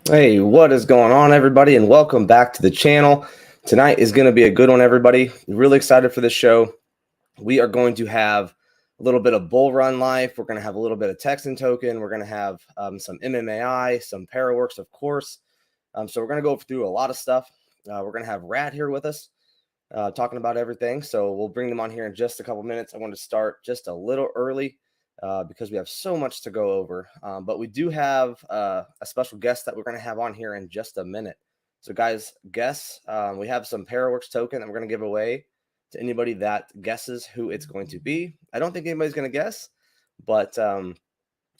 Hey, what is going on, everybody, and welcome back to the channel. Tonight is going to be a good one, everybody. Really excited for this show. We are going to have a little bit of Bullrun Life. We're going to have a little bit of Texan Token. We're going to have some MMAI, some Parawerx, of course. So we're going to go through a lot of stuff. We're going to have Rad here with us talking about everything. So we'll bring them on here in just a couple minutes. I want to start just a little early because we have so much to go over. But we do have a special guest that we're going to have on here in just a minute. So guys, guess we have some Parawerx token that we're going to give away to anybody that guesses who it's going to be. I don't think anybody's going to guess, but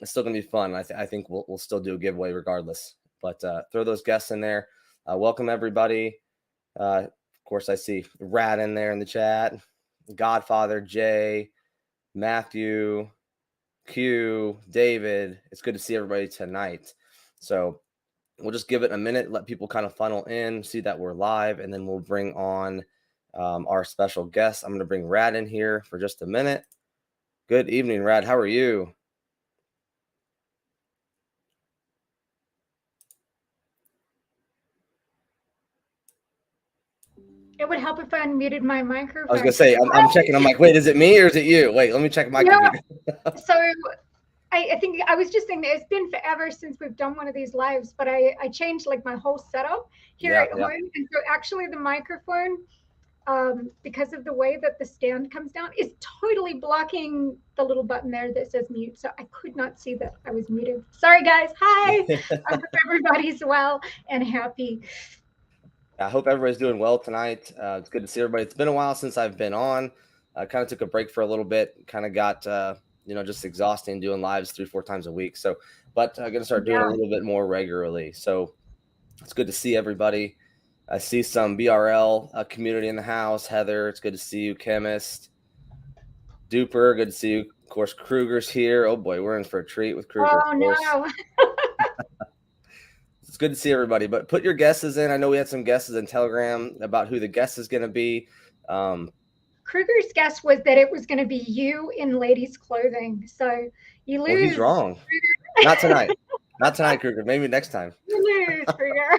it's still going to be fun. I think we'll still do a giveaway regardless. But throw those guests in there. Welcome everybody. Of course, I see Rad in there in the chat. Godfather, Jay, Matthew, Q, David. It's good to see everybody tonight. So we'll just give it a minute, let people kind of funnel in, see that we're live, and then we'll bring on our special guest. I'm going to bring Rad in here for just a minute. Good evening, Rad. How are you? It would help if I unmuted my microphone. I was going to say, I'm checking. I'm like, wait, is it me or is it you? Wait, let me check my computer. So I think I was just thinking it's been forever since we've done one of these lives, but I changed like my whole setup here at home. And so actually the microphone, because of the way that the stand comes down, is totally blocking the little button there that says mute. So I could not see that I was muted. Sorry, guys. Hi. I hope everybody's well and happy. I hope everybody's doing well tonight. It's good to see everybody. It's been a while since I've been on. I kind of took a break for a little bit, kind of got, just exhausting doing lives 3-4 times a week. So, but I'm going to start doing a little bit more regularly. So it's good to see everybody. I see some BRL community in the house. Heather, it's good to see you. Chemist, Duper, good to see you. Of course, Kruger's here. Oh boy, we're in for a treat with Kruger. Oh no. It's good to see everybody, but put your guesses in. I know we had some guesses in Telegram about who the guest is going to be. Kruger's guess was that it was going to be you in ladies' clothing. So you lose. Well, he's wrong. Not tonight. Not tonight, Kruger. Maybe next time. You lose, Kruger.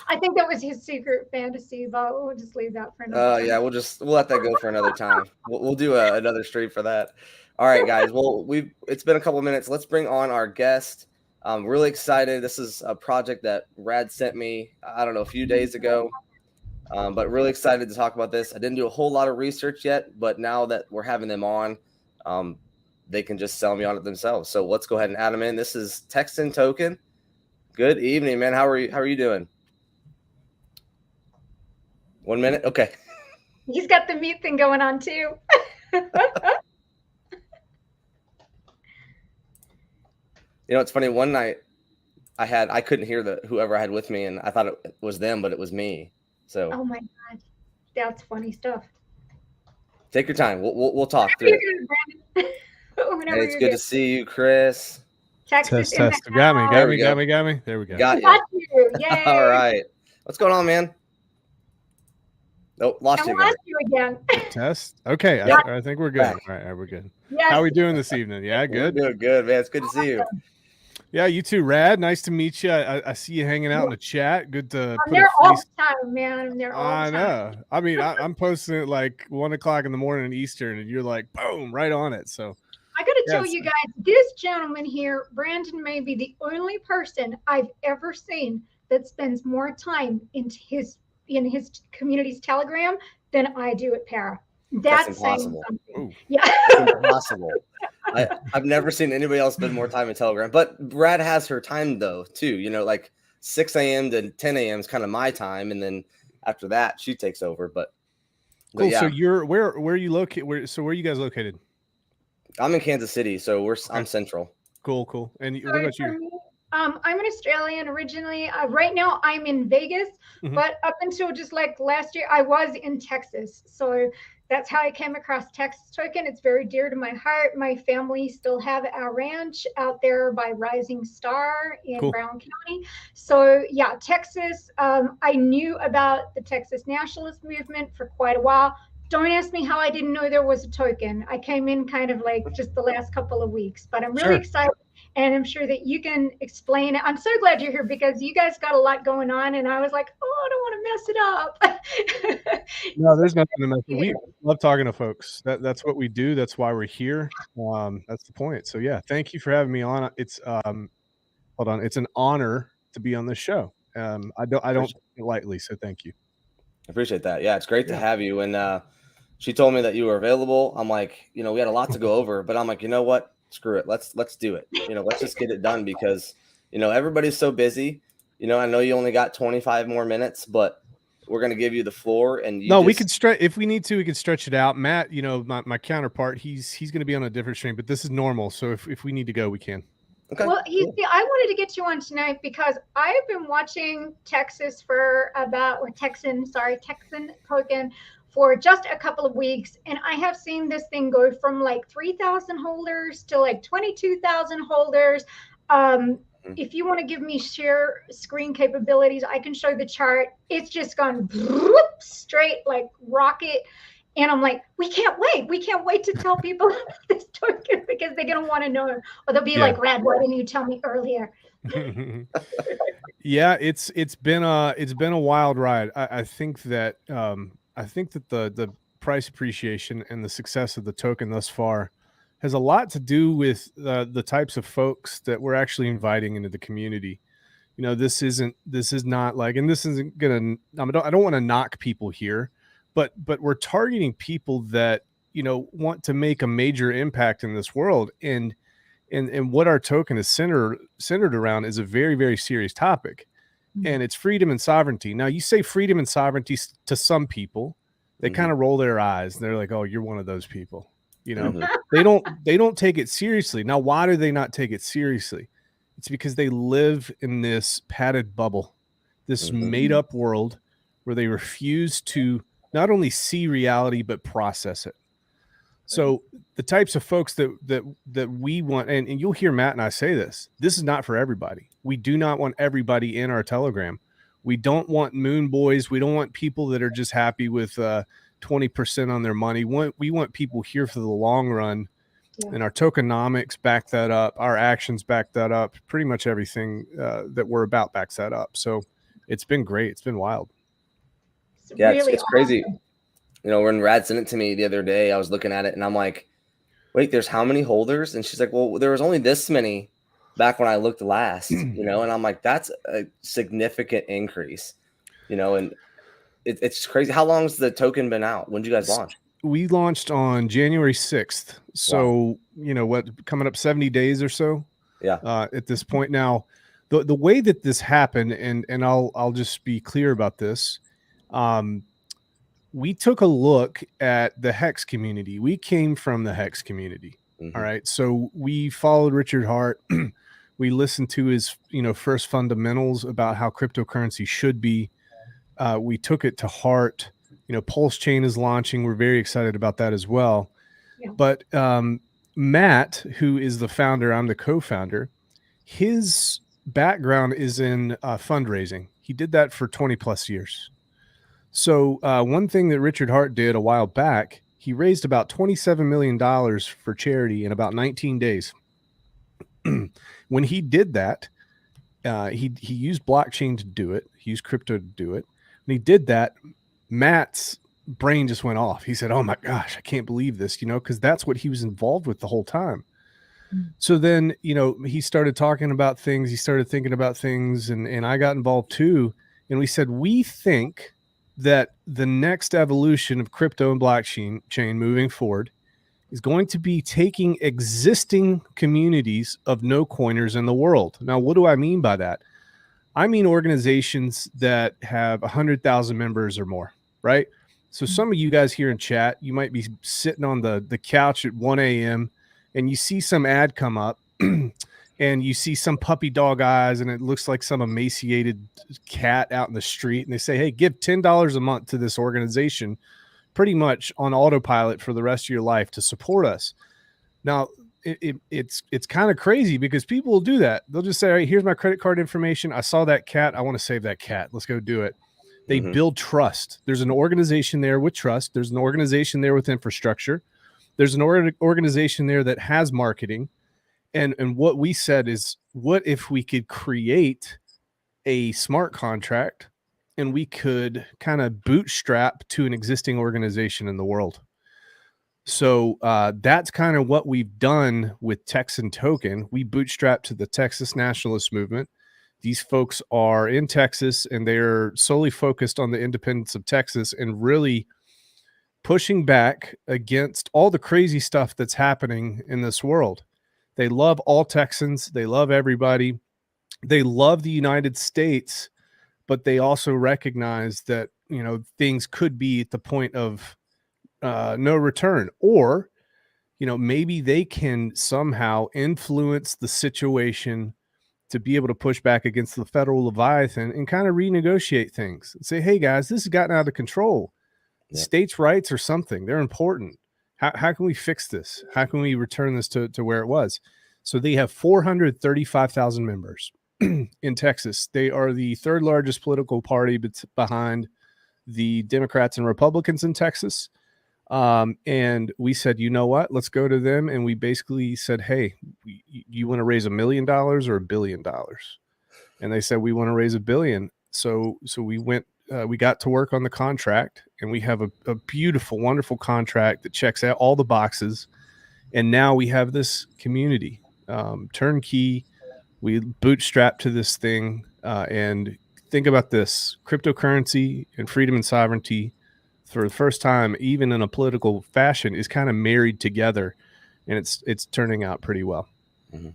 I think that was his secret fantasy, but we'll just leave that for another time. Yeah, we'll let that go for another time. We'll do another stream for that. All right, guys. Well, it's been a couple of minutes. Let's bring on our guest. I'm really excited. This is a project that Rad sent me, I don't know, a few days ago, but really excited to talk about this. I didn't do a whole lot of research yet, but now that we're having them on, they can just sell me on it themselves. So let's go ahead and add them in. This is Texan Token. Good evening, man. How are you doing? 1 minute? Okay. He's got the mute thing going on too. You know, it's funny. One night I couldn't hear whoever I had with me, and I thought it was them, but it was me. So. Oh my God, that's funny stuff. Take your time. We'll talk through it. Hey, it's good to see you, Chris. Texas test. Got me. There we go. Got you. Yay. All right. What's going on, man? Nope, lost you again. Test. Okay, I think we're good. All right, we're good. Yes. How are we doing this evening? Yeah, good. We're doing good, man. It's good to see you. Yeah, you too, Rad. Nice to meet you. I see you hanging out in the chat. Good to put there a all face. the time, man. They're all I the time. know. I mean, I'm posting it like 1 o'clock in the morning in Eastern, and you're like, boom, right on it. So I got to tell you guys, this gentleman here, Brandon, may be the only person I've ever seen that spends more time in his community's Telegram than I do at Para. That's impossible. Saying something. Ooh. Yeah, that's impossible. I've never seen anybody else spend more time in Telegram, but Brad has her time though too. You know, like 6 a.m. to 10 a.m. is kind of my time, and then after that she takes over. But cool. Yeah. So you're where are you located? Where are you guys located? I'm in Kansas City, so I'm central. Cool. And what about you? I'm an Australian originally. Right now I'm in Vegas, but up until just like last year, I was in Texas. So that's how I came across Texas Token. It's very dear to my heart. My family still have our ranch out there by Rising Star in Brown County. So yeah, Texas. I knew about the Texas nationalist movement for quite a while. don't ask me how I didn't know there was a token. I came in kind of like just the last couple of weeks, but I'm really excited, and I'm sure that you can explain it. I'm so glad you're here because you guys got a lot going on, and I was like, oh, I don't want to mess it up. No, there's nothing to mess. We love talking to folks. That's what we do. That's why we're here. That's the point. So yeah, thank you for having me on. It's hold on, it's an honor to be on this show. I don't take it lightly, so thank you. I appreciate that. Yeah, it's great to have you. And she told me that you were available. I'm like, we had a lot to go over, but I'm like, you know what? Screw it. Let's do it. Let's just get it done because, everybody's so busy. I know you only got 25 more minutes, but we're going to give you the floor. And we could stretch if we need to. We could stretch it out. Matt, my counterpart, he's going to be on a different stream, but this is normal. So if we need to go, we can. Okay. Well, I wanted to get you on tonight because I've been watching Texan token for just a couple of weeks, and I have seen this thing go from like 3,000 holders to like 22,000 holders. If you want to give me share screen capabilities, I can show the chart. It's just gone straight like rocket. And I'm like, we can't wait. We can't wait to tell people this token because they're going to want to know. Or they'll be like, Rad, why didn't you tell me earlier? Yeah, it's been a wild ride. I think that the price appreciation and the success of the token thus far has a lot to do with the types of folks that we're actually inviting into the community. This is not like, and this isn't gonna. I don't want to knock people here, but we're targeting people that want to make a major impact in this world, and what our token is centered around is a very, very serious topic, and it's freedom and sovereignty. Now, you say freedom and sovereignty to some people, they kind of roll their eyes and they're like, "Oh, you're one of those people." They don't take it seriously. Now, why do they not take it seriously? It's because they live in this padded bubble, this made up world where they refuse to not only see reality, but process it. So the types of folks that we want, and you'll hear Matt and I say this is not for everybody. We do not want everybody in our Telegram. We don't want moon boys. We don't want people that are just happy with 20% on their money. We want people here for the long run, and our tokenomics back that up. Our actions back that up. Pretty much everything that we're about backs that up. So it's been great. It's been wild. Yeah, it's crazy. When Rad sent it to me the other day, I was looking at it and I'm like, wait, there's how many holders? And she's like, well, there was only this many back when I looked last, and I'm like, that's a significant increase, and it's crazy. How long has the token been out? When did you guys launch? We launched on January 6th. So, what, coming up 70 days or so? Yeah. At this point now, the way that this happened, and I'll just be clear about this. We took a look at the Hex community. We came from the Hex community. All right. So we followed Richard Hart. We listened to his, first fundamentals about how cryptocurrency should be. We took it to heart. Pulse Chain is launching. We're very excited about that as well. Yeah. But Matt, who is the founder, I'm the co-founder, his background is in fundraising. He did that for 20 plus years. So one thing that Richard Hart did a while back, he raised about $27 million for charity in about 19 days. When he did that, he used blockchain to do it. He used crypto to do it. When he did that, Matt's brain just went off. He said, oh my gosh, I can't believe this, because that's what he was involved with the whole time. So then, he started talking about things. He started thinking about things, and I got involved too. And we said, we think that the next evolution of crypto and blockchain moving forward is going to be taking existing communities of no coiners in the world. Now, what do I mean by that? I mean organizations that have 100,000 members or more, right? So some of you guys here in chat, you might be sitting on the couch at 1 a.m. and you see some ad come up and you see some puppy dog eyes and it looks like some emaciated cat out in the street, and they say, hey, give $10 a month to this organization, pretty much on autopilot for the rest of your life to support us. Now, it's kind of crazy because people will do that. They'll just say, all right, here's my credit card information. I saw that cat. I want to save that cat. Let's go do it. They build trust. There's an organization there with trust. There's an organization there with infrastructure. There's an organization there that has marketing. And what we said is, what if we could create a smart contract and we could kind of bootstrap to an existing organization in the world? So that's kind of what we've done with Texan Token. We bootstrapped to the Texas nationalist movement. These folks are in Texas and they're solely focused on the independence of Texas and really pushing back against all the crazy stuff that's happening in this world. They love all Texans. They love everybody. They love the United States, but they also recognize that, you know, things could be at the point of no return, or, you know, maybe they can somehow influence the situation to be able to push back against the federal Leviathan and kind of renegotiate things and say, hey guys, this has gotten out of control. Yeah. States' rights or something, they're important. How can we fix this? How can we return this to where it was? So they have 435,000 members in Texas. They are the third largest political party behind the Democrats and Republicans in Texas. And we said, you know what, let's go to them. And we basically said, hey, you want to raise $1 million or $1 billion? And they said, we want to raise $1 billion. So we went, we got to work on the contract, and we have a beautiful, wonderful contract that checks out all the boxes. And now we have this community, turnkey. We bootstrap to this thing, and think about this: cryptocurrency and freedom and sovereignty, for the first time, even in a political fashion, is kind of married together, and it's turning out pretty well. Mm-hmm.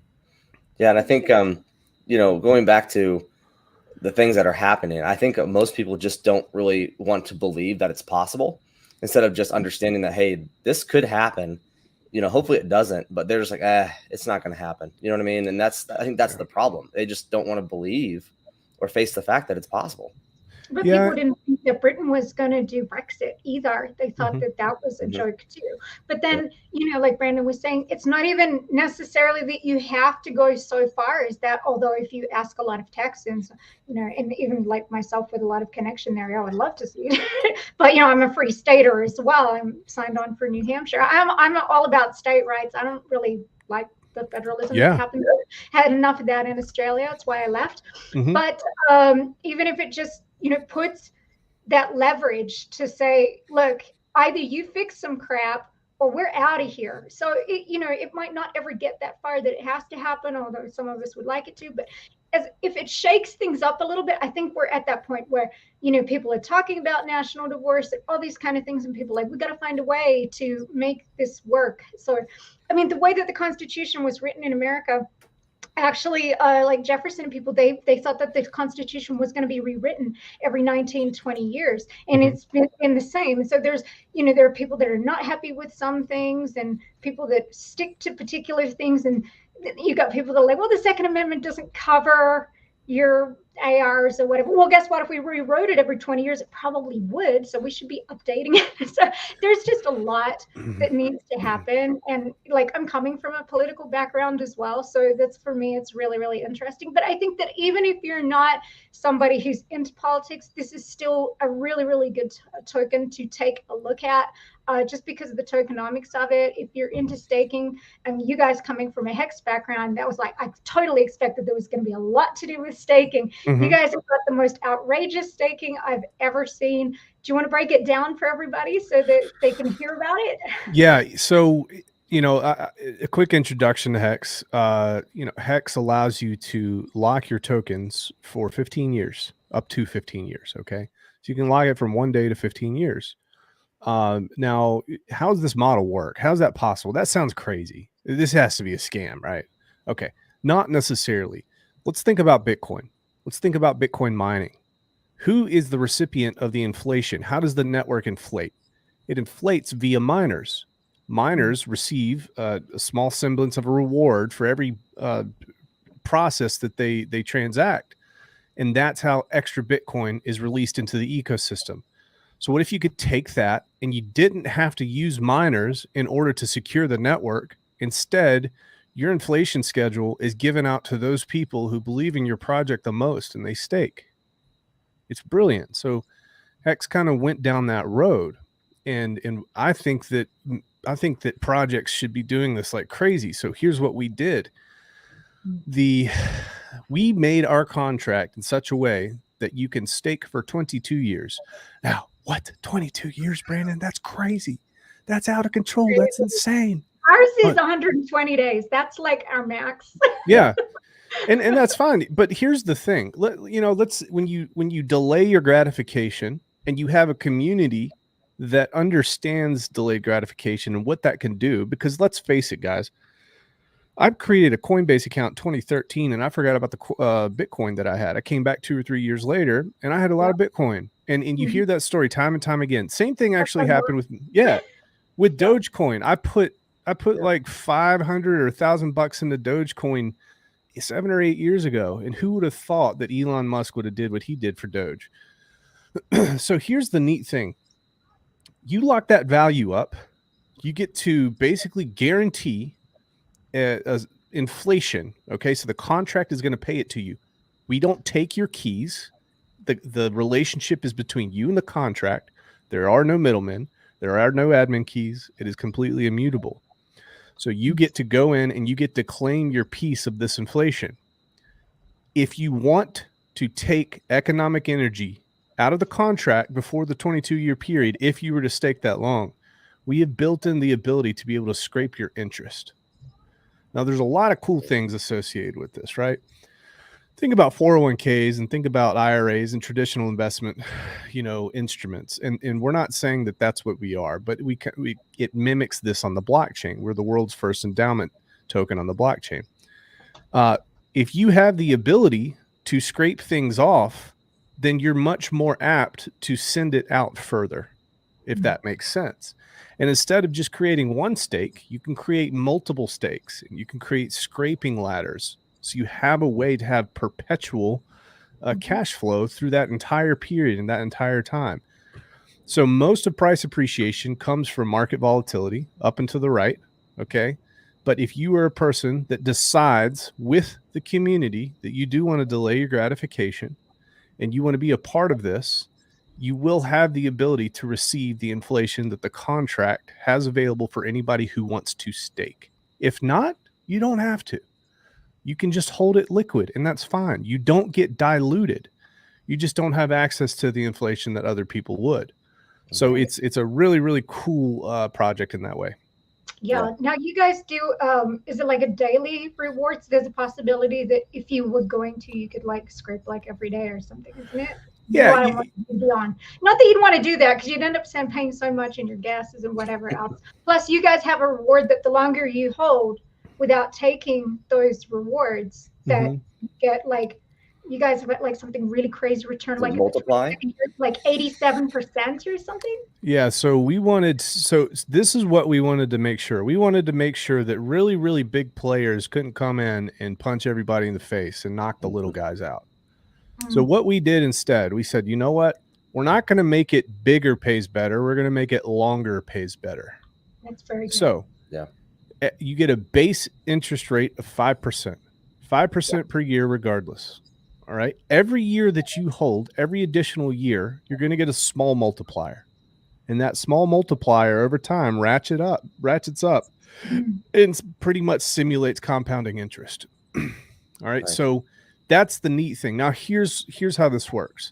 Yeah, and I think you know, going back to the things that are happening, I think most people just don't really want to believe that it's possible, instead of just understanding that, hey, this could happen. You know, hopefully it doesn't, but they're just like, it's not going to happen. You know what I mean? And I think that's the problem. They just don't want to believe or face the fact that it's possible. But people didn't think that Britain was going to do Brexit either. They thought that was a joke too. But then, you know, like Brandon was saying, it's not even necessarily that you have to go so far as that. Although if you ask a lot of Texans, you know, and even like myself with a lot of connection there, I would love to see it. But, you know, I'm a free stater as well. I'm signed on for New Hampshire. I'm all about state rights. I don't really like the federalism that happened. Had enough of that in Australia. That's why I left. But even if it just, you know, puts that leverage to say, look, either you fix some crap or we're out of here. So, you know, it might not ever get that far that it has to happen, although some of us would like it to. But if it shakes things up a little bit, I think we're at that point where, you know, people are talking about national divorce and all these kind of things. And people are like, we got to find a way to make this work. So, I mean, the way that the Constitution was written in America, actually, like Jefferson and people, they thought that the Constitution was going to be rewritten every 19, 20 years. And it's been the same. So there's, you know, there are people that are not happy with some things and people that stick to particular things. And you got people that are like, well, the Second Amendment doesn't cover your ARs or whatever. Well, guess what? If we rewrote it every 20 years, it probably would. So we should be updating it. So there's just a lot that needs to happen. And like, I'm coming from a political background as well. So that's, for me, it's really, really interesting. But I think that even if you're not somebody who's into politics, this is still a really, really good token to take a look at. Just because of the tokenomics of it. If you're into staking, and you guys coming from a hex background, that was like, I totally expected there was going to be a lot to do with staking. You guys have got the most outrageous staking I've ever seen. Do you want to break it down for everybody so that they can hear about it? Yeah. So, you know, a quick introduction to Hex. You know, Hex allows you to lock your tokens for 15 years, up to 15 years. Okay. So you can lock it from 1 day to 15 years. Now, how does this model work? How's that possible? That sounds crazy. This has to be a scam, right? Okay. Not necessarily. Let's think about Bitcoin. Let's think about Bitcoin mining. Who is the recipient of the inflation? How does the network inflate? It inflates via miners. Miners receive a small semblance of a reward for every process that they transact. And that's how extra Bitcoin is released into the ecosystem. So what if you could take that and you didn't have to use miners in order to secure the network? Instead, your inflation schedule is given out to those people who believe in your project the most and they stake. It's brilliant. So Hex kind of went down that road, and I think that projects should be doing this like crazy. So here's what we did. We made our contract in such a way that you can stake for 22 years. Now, what? 22 years, Brandon? That's crazy. That's out of control. That's insane. Ours is 120 days. That's like our max. Yeah. And that's fine. But here's the thing. When you delay your gratification and you have a community that understands delayed gratification and what that can do, because let's face it, guys, I've created a Coinbase account in 2013 and I forgot about the Bitcoin that I had. I came back 2 or 3 years later and I had a lot of Bitcoin. And you hear that story time and time again. Same thing actually happened with Dogecoin. I put like 500 or $1,000 into Dogecoin 7 or 8 years ago. And who would have thought that Elon Musk would have did what he did for Doge? So here's the neat thing. You lock that value up, you get to basically guarantee inflation. Okay, so the contract is going to pay it to you. We don't take your keys. The relationship is between you and the contract. There are no middlemen. There are no admin keys. It is completely immutable. So you get to go in and you get to claim your piece of this inflation. If you want to take economic energy out of the contract before the 22-year period, if you were to stake that long, we have built in the ability to be able to scrape your interest. Now, there's a lot of cool things associated with this, right? Think about 401ks and think about IRAs and traditional investment, instruments. And we're not saying that that's what we are, but it mimics this on the blockchain. We're the world's first endowment token on the blockchain. If you have the ability to scrape things off, then you're much more apt to send it out further, if that makes sense. And instead of just creating one stake, you can create multiple stakes. And you can create scraping ladders. So you have a way to have perpetual cash flow through that entire period and that entire time. So most of price appreciation comes from market volatility up and to the right. Okay. But if you are a person that decides with the community that you do want to delay your gratification and you want to be a part of this, you will have the ability to receive the inflation that the contract has available for anybody who wants to stake. If not, you don't have to. You can just hold it liquid, and that's fine. You don't get diluted. You just don't have access to the inflation that other people would. So it's a really, really cool project in that way. Yeah. Now you guys do, is it like a daily rewards? There's a possibility that if you were going to, you could like scrape like every day or something, isn't it? Yeah. Not that you'd want to do that because you'd end up paying so much in your gases and whatever else. Plus, you guys have a reward that the longer you hold without taking those rewards, that get like, you guys have like something really crazy return, like multiply, like 87% or something. Yeah. So this is what we wanted to make sure. We wanted to make sure that really, really big players couldn't come in and punch everybody in the face and knock the little guys out. So what we did instead, we said, you know what? We're not going to make it bigger pays better. We're going to make it longer pays better. That's very good. So you get a base interest rate of 5%, 5% per year, regardless. All right. Every year that you hold, every additional year, you're going to get a small multiplier. And that small multiplier over time ratchets up and pretty much simulates compounding interest. All right. So that's the neat thing. Now, here's how this works.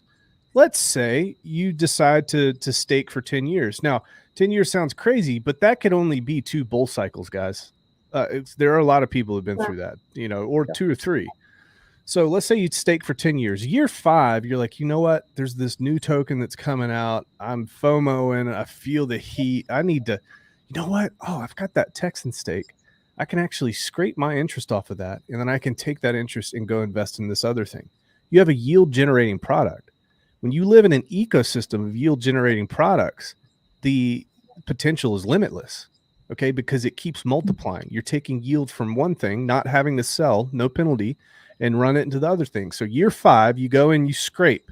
Let's say you decide to stake for 10 years. Now, 10 years sounds crazy, but that could only be 2 bull cycles, guys. There are a lot of people who've been through that, or 2 or 3. So let's say you stake for 10 years. Year 5, you're like, you know what? There's this new token that's coming out. I'm FOMOing. I feel the heat. I need to, you know what? Oh, I've got that Texan stake. I can actually scrape my interest off of that. And then I can take that interest and go invest in this other thing. You have a yield generating product. When you live in an ecosystem of yield generating products, the potential is limitless. Okay. Because it keeps multiplying. You're taking yield from one thing, not having to sell, no penalty, and run it into the other thing. So year 5, you go and you scrape.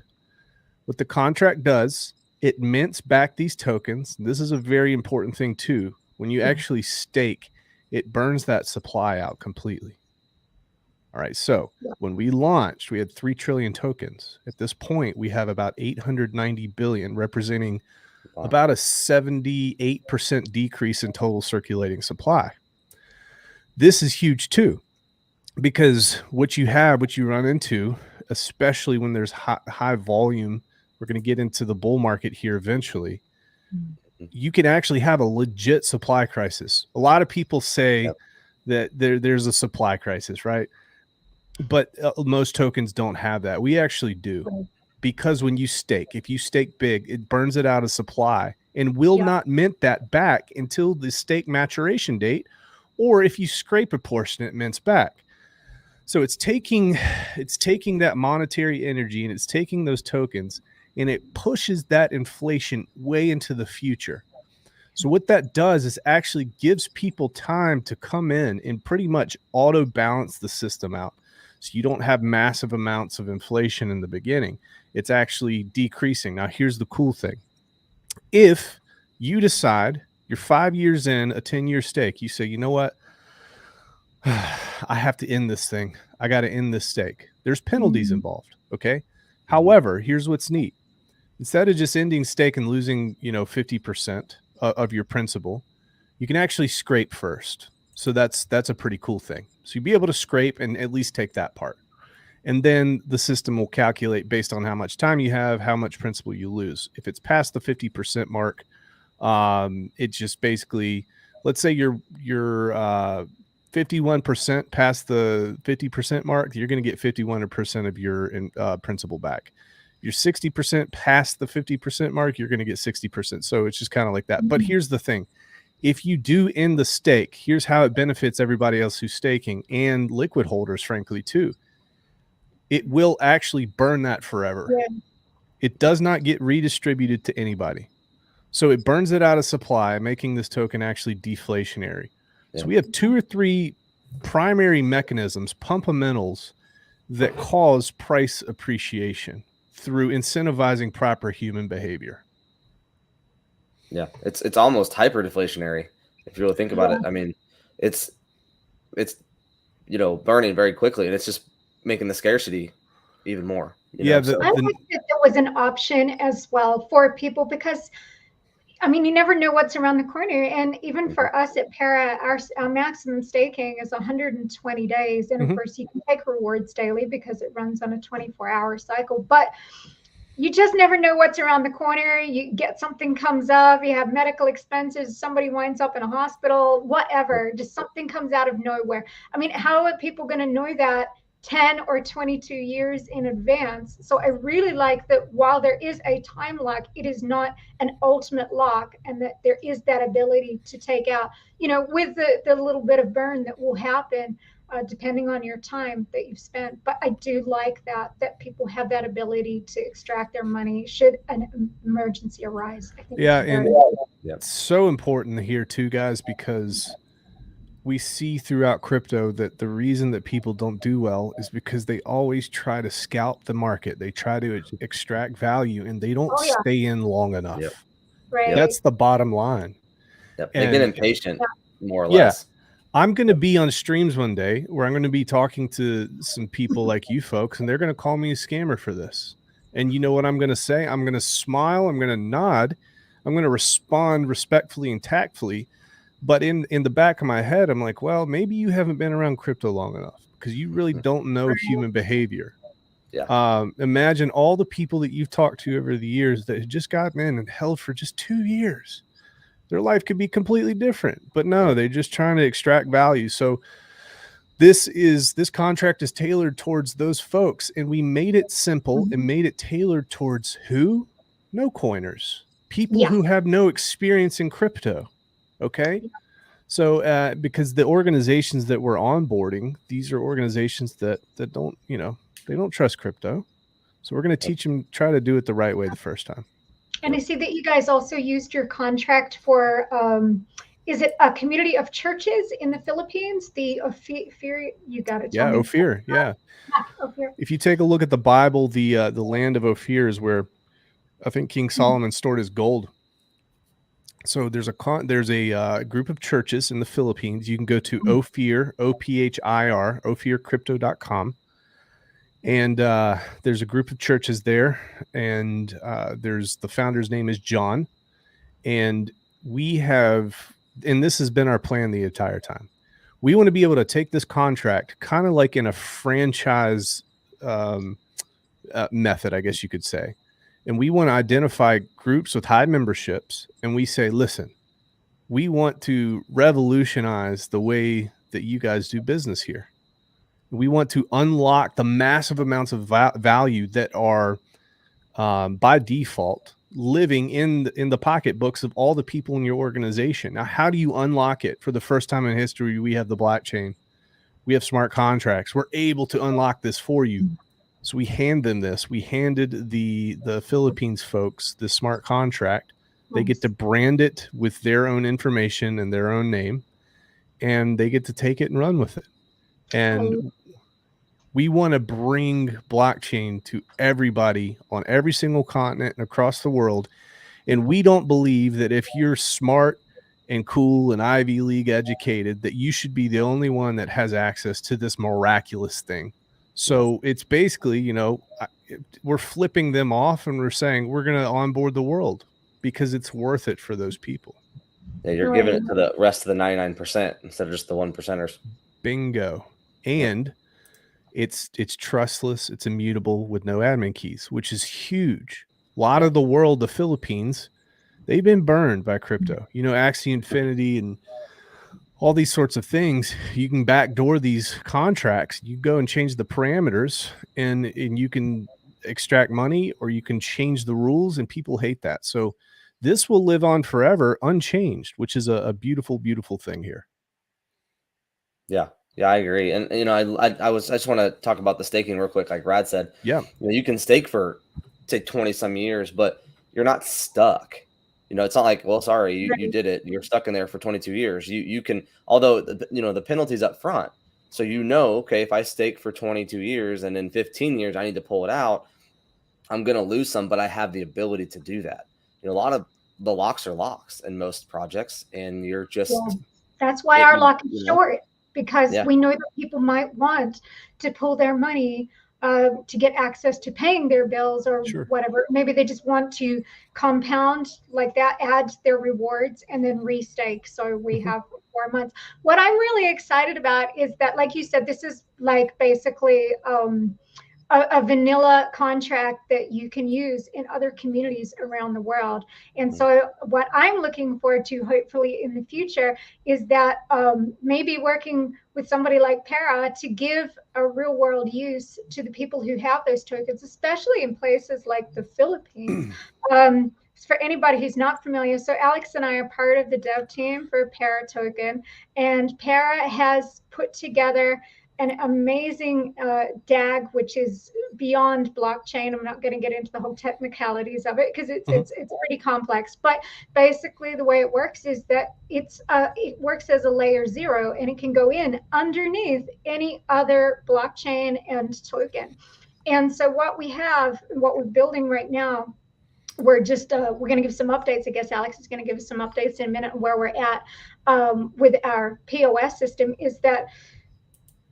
What the contract does, it mints back these tokens. This is a very important thing too. When you actually stake, it burns that supply out completely. All right. So when we launched, we had 3 trillion tokens. At this point, we have about 890 billion, representing about a 78% decrease in total circulating supply. This is huge too, because what you run into, especially when there's high volume, we're going to get into the bull market here eventually. You can actually have a legit supply crisis. A lot of people say that there's a supply crisis, right? But most tokens don't have that. We actually do, because when you stake, if you stake big, it burns it out of supply and will not mint that back until the stake maturation date, or if you scrape a portion, it mints back. So it's taking that monetary energy and it's taking those tokens and it pushes that inflation way into the future. So what that does is actually gives people time to come in and pretty much auto balance the system out. So you don't have massive amounts of inflation in the beginning. It's actually decreasing. Now, here's the cool thing. If you decide you're 5 years in a 10-year stake, you say, you know what? I have to end this thing. I got to end this stake. There's penalties involved. Okay. However, here's what's neat. Instead of just ending stake and losing, 50% of your principal, you can actually scrape first. So that's a pretty cool thing. So you'll be able to scrape and at least take that part. And then the system will calculate based on how much time you have, how much principal you lose. If it's past the 50% mark, it just basically, let's say you're 51% past the 50% mark, you're going to get 51% of your principal back. You're 60% past the 50% mark, you're going to get 60%. So it's just kind of like that. But here's the thing. If you do end the stake, here's how it benefits everybody else who's staking and liquid holders, frankly, too. It will actually burn that forever. Yeah. It does not get redistributed to anybody. So it burns it out of supply, making this token actually deflationary. Yeah. So we have 2 or 3 primary mechanisms, pumpamentals, that cause price appreciation through incentivizing proper human behavior. Yeah, it's almost hyper deflationary if you really think about it. I mean, it's burning very quickly, and it's just making the scarcity even more. I like that there was an option as well for people, because I mean, you never know what's around the corner. And even for us at Para, our maximum staking is 120 days. And of course, you can take rewards daily because it runs on a 24-hour cycle. But you just never know what's around the corner. You get something comes up, you have medical expenses, somebody winds up in a hospital, whatever, just something comes out of nowhere. I mean, how are people going to know that 10 or 22 years in advance? So I really like that while there is a time lock, it is not an ultimate lock, and that there is that ability to take out, with the little bit of burn that will happen depending on your time that you've spent. But I do like that people have that ability to extract their money should an emergency arise. I think it's so important here too, guys, because we see throughout crypto that the reason that people don't do well is because they always try to scalp the market. They try to extract value, and they don't stay in long enough. Yep. Right. That's the bottom line. Yep. They get impatient, more or less. I'm going to be on streams one day where I'm going to be talking to some people like you folks, and they're going to call me a scammer for this. And you know what I'm going to say? I'm going to smile. I'm going to nod. I'm going to respond respectfully and tactfully. But in the back of my head, I'm like, well, maybe you haven't been around crypto long enough because you really don't know human behavior. Yeah. Imagine all the people that you've talked to over the years that had just gotten in and held for just 2 years. Their life could be completely different, but no, they're just trying to extract value. So this contract is tailored towards those folks, and we made it simple and made it tailored towards who? No coiners, people who have no experience in crypto. Okay. So, because the organizations that we're onboarding, these are organizations that don't, they don't trust crypto. So we're going to teach them, try to do it the right way the first time. And I see that you guys also used your contract for, is it a community of churches in the Philippines? The Ophir, you got it. Yeah, Ophir. Yeah. Ophir. If you take a look at the Bible, the land of Ophir is where I think King Solomon stored his gold. So there's a group of churches in the Philippines. You can go to Ophir, OPHIR, ophircrypto.com. And there's a group of churches there. And there's the founder's name is John. And and this has been our plan the entire time. We want to be able to take this contract kind of like in a franchise method, I guess you could say. And we want to identify groups with high memberships. And we say, listen, we want to revolutionize the way that you guys do business here. We want to unlock the massive amounts of value that are by default living in the pocketbooks of all the people in your organization. Now, how do you unlock it? For the first time in history, we have the blockchain. We have smart contracts. We're able to unlock this for you. So we hand them this. We handed the Philippines folks the smart contract. They get to brand it with their own information and their own name, and they get to take it and run with it. And we want to bring blockchain to everybody on every single continent and across the world. And we don't believe that if you're smart and cool and Ivy League educated, that you should be the only one that has access to this miraculous thing. So it's basically, we're flipping them off and we're saying we're going to onboard the world because it's worth it for those people. Yeah, you're giving it to the rest of the 99% instead of just the 1%ers. Bingo. And it's trustless, it's immutable with no admin keys, which is huge. A lot of the world, the Philippines, they've been burned by crypto. Axie Infinity and all these sorts of things. You can backdoor these contracts. You go and change the parameters and you can extract money, or you can change the rules, and people hate that. So this will live on forever unchanged, which is a beautiful, beautiful thing here. Yeah. Yeah, I agree. And, I just want to talk about the staking real quick. Like Brad said, you can stake for, say, 20 some years, but you're not stuck. It's not like, well, sorry, you did it. You're stuck in there for 22 years. You can, although, the penalty's up front. So, okay, if I stake for 22 years and in 15 years, I need to pull it out, I'm going to lose some, but I have the ability to do that. A lot of the locks are locks in most projects, and you're just. Yeah. That's why our lock is short. Because we know that people might want to pull their money to get access to paying their bills or whatever. Maybe they just want to compound like that, add their rewards, and then restake. So we have 4 months. What I'm really excited about is that, like you said, this is like basically a vanilla contract that you can use in other communities around the world. And so what I'm looking forward to, hopefully in the future, is that maybe working with somebody like Para to give a real world use to the people who have those tokens, especially in places like the Philippines. For anybody who's not familiar, so Alex and I are part of the dev team for Para token, and Para has put together an amazing DAG, which is beyond blockchain. I'm not going to get into the whole technicalities of it because it's pretty complex. But basically, the way it works is that it works as a layer 0, and it can go in underneath any other blockchain and token. And so what we're building right now, we're going to give some updates. I guess Alex is going to give us some updates in a minute where we're at with our POS system. Is that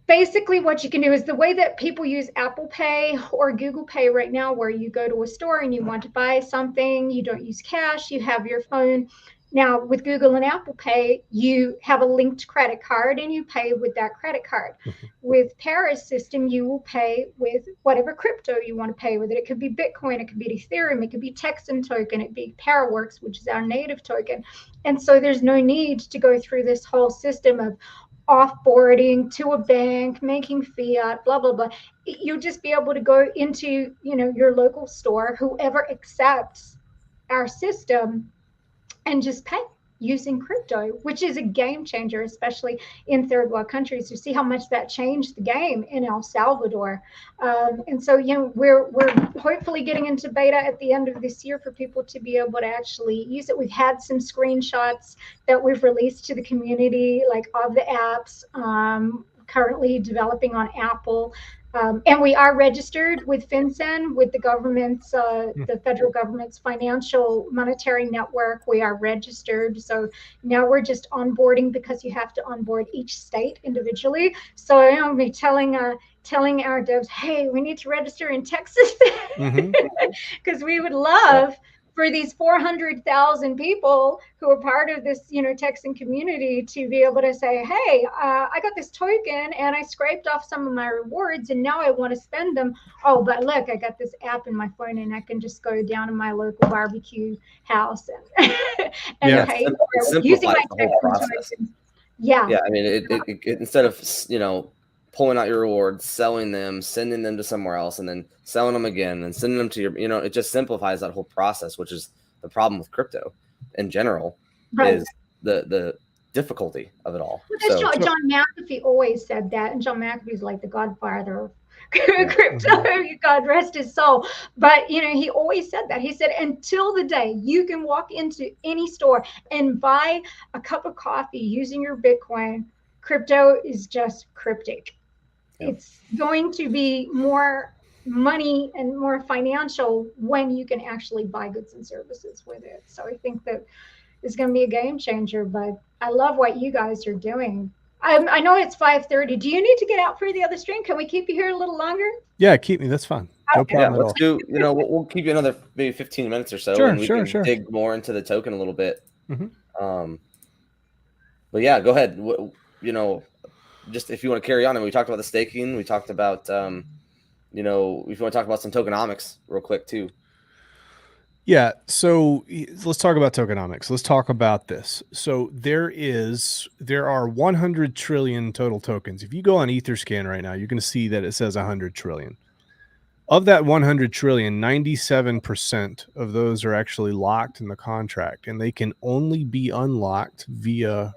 basically what you can do is the way that people use Apple Pay or Google Pay right now, where you go to a store and you want to buy something, you don't use cash, you have your phone. Now with Google and Apple Pay, you have a linked credit card and you pay with that credit card. With Para's system, you will pay with whatever crypto you want to pay with it. It could be Bitcoin, it could be Ethereum, it could be Texan token, it could be Parawerx, which is our native token. And so there's no need to go through this whole system of offboarding to a bank, making fiat, blah, blah, blah. You'll just be able to go into, your local store, whoever accepts our system, and just pay using crypto, which is a game changer, especially in third world countries. You see how much that changed the game in El Salvador. And so, we're hopefully getting into beta at the end of this year for people to be able to actually use it. We've had some screenshots that we've released to the community, like of the apps, currently developing on Apple. And we are registered with FinCEN, with the government's, the federal government's financial monetary network. We are registered. So now we're just onboarding, because you have to onboard each state individually. So I'll be telling our devs, hey, we need to register in Texas, because we would love for these 400,000 people who are part of this, Texan community to be able to say, hey, I got this token and I scraped off some of my rewards and now I want to spend them. Oh, but look, I got this app in my phone and I can just go down to my local barbecue house and pay using my the whole process. Yeah. I mean, it instead of, pulling out your rewards, selling them, sending them to somewhere else, and then selling them again and sending them to your, it just simplifies that whole process, which is the problem with crypto in general, is the difficulty of it all. Well, so, John McAfee always said that, and John McAfee's like the godfather of crypto, God rest his soul. But, he always said that. He said, until the day you can walk into any store and buy a cup of coffee using your Bitcoin, crypto is just cryptic. It's going to be more money and more financial when you can actually buy goods and services with it. So I think that it's going to be a game changer, but I love what you guys are doing. I know it's 5:30. Do you need to get out for the other stream? Can we keep you here a little longer? Yeah, keep me. That's fine. No problem let's do, we'll keep you another maybe 15 minutes or so. And we can dig more into the token a little bit. But yeah, go ahead. Just if you want to carry on, and we talked about the staking, we talked about, if you want to talk about some tokenomics real quick too. Yeah. So let's talk about tokenomics. Let's talk about this. So there are 100 trillion total tokens. If you go on Etherscan right now, you're going to see that it says 100 trillion. Of that 100 trillion, 97% of those are actually locked in the contract, and they can only be unlocked via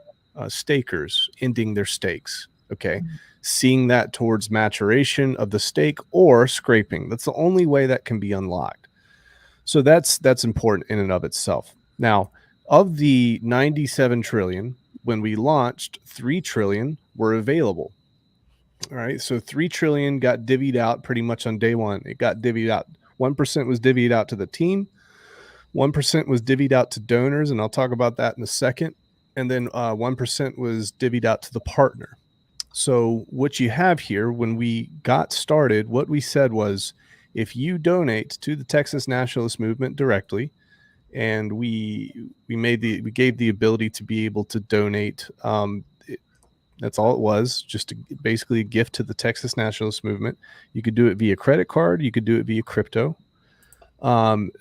stakers ending their stakes. Okay. Seeing that towards maturation of the stake or scraping. That's the only way that can be unlocked. So that's important in and of itself. Now, of the 97 trillion, when we launched, 3 trillion were available. All right. So 3 trillion got divvied out pretty much on day one. It got divvied out. 1% was divvied out to the team. 1% was divvied out to donors. And I'll talk about that in a second. And then 1% was divvied out to the partner. So what you have here, when we got started, what we said was, if you donate to the Texas Nationalist Movement directly, and we gave the ability to be able to donate, that's all it was, just basically a gift to the Texas Nationalist Movement. You could do it via credit card, you could do it via crypto.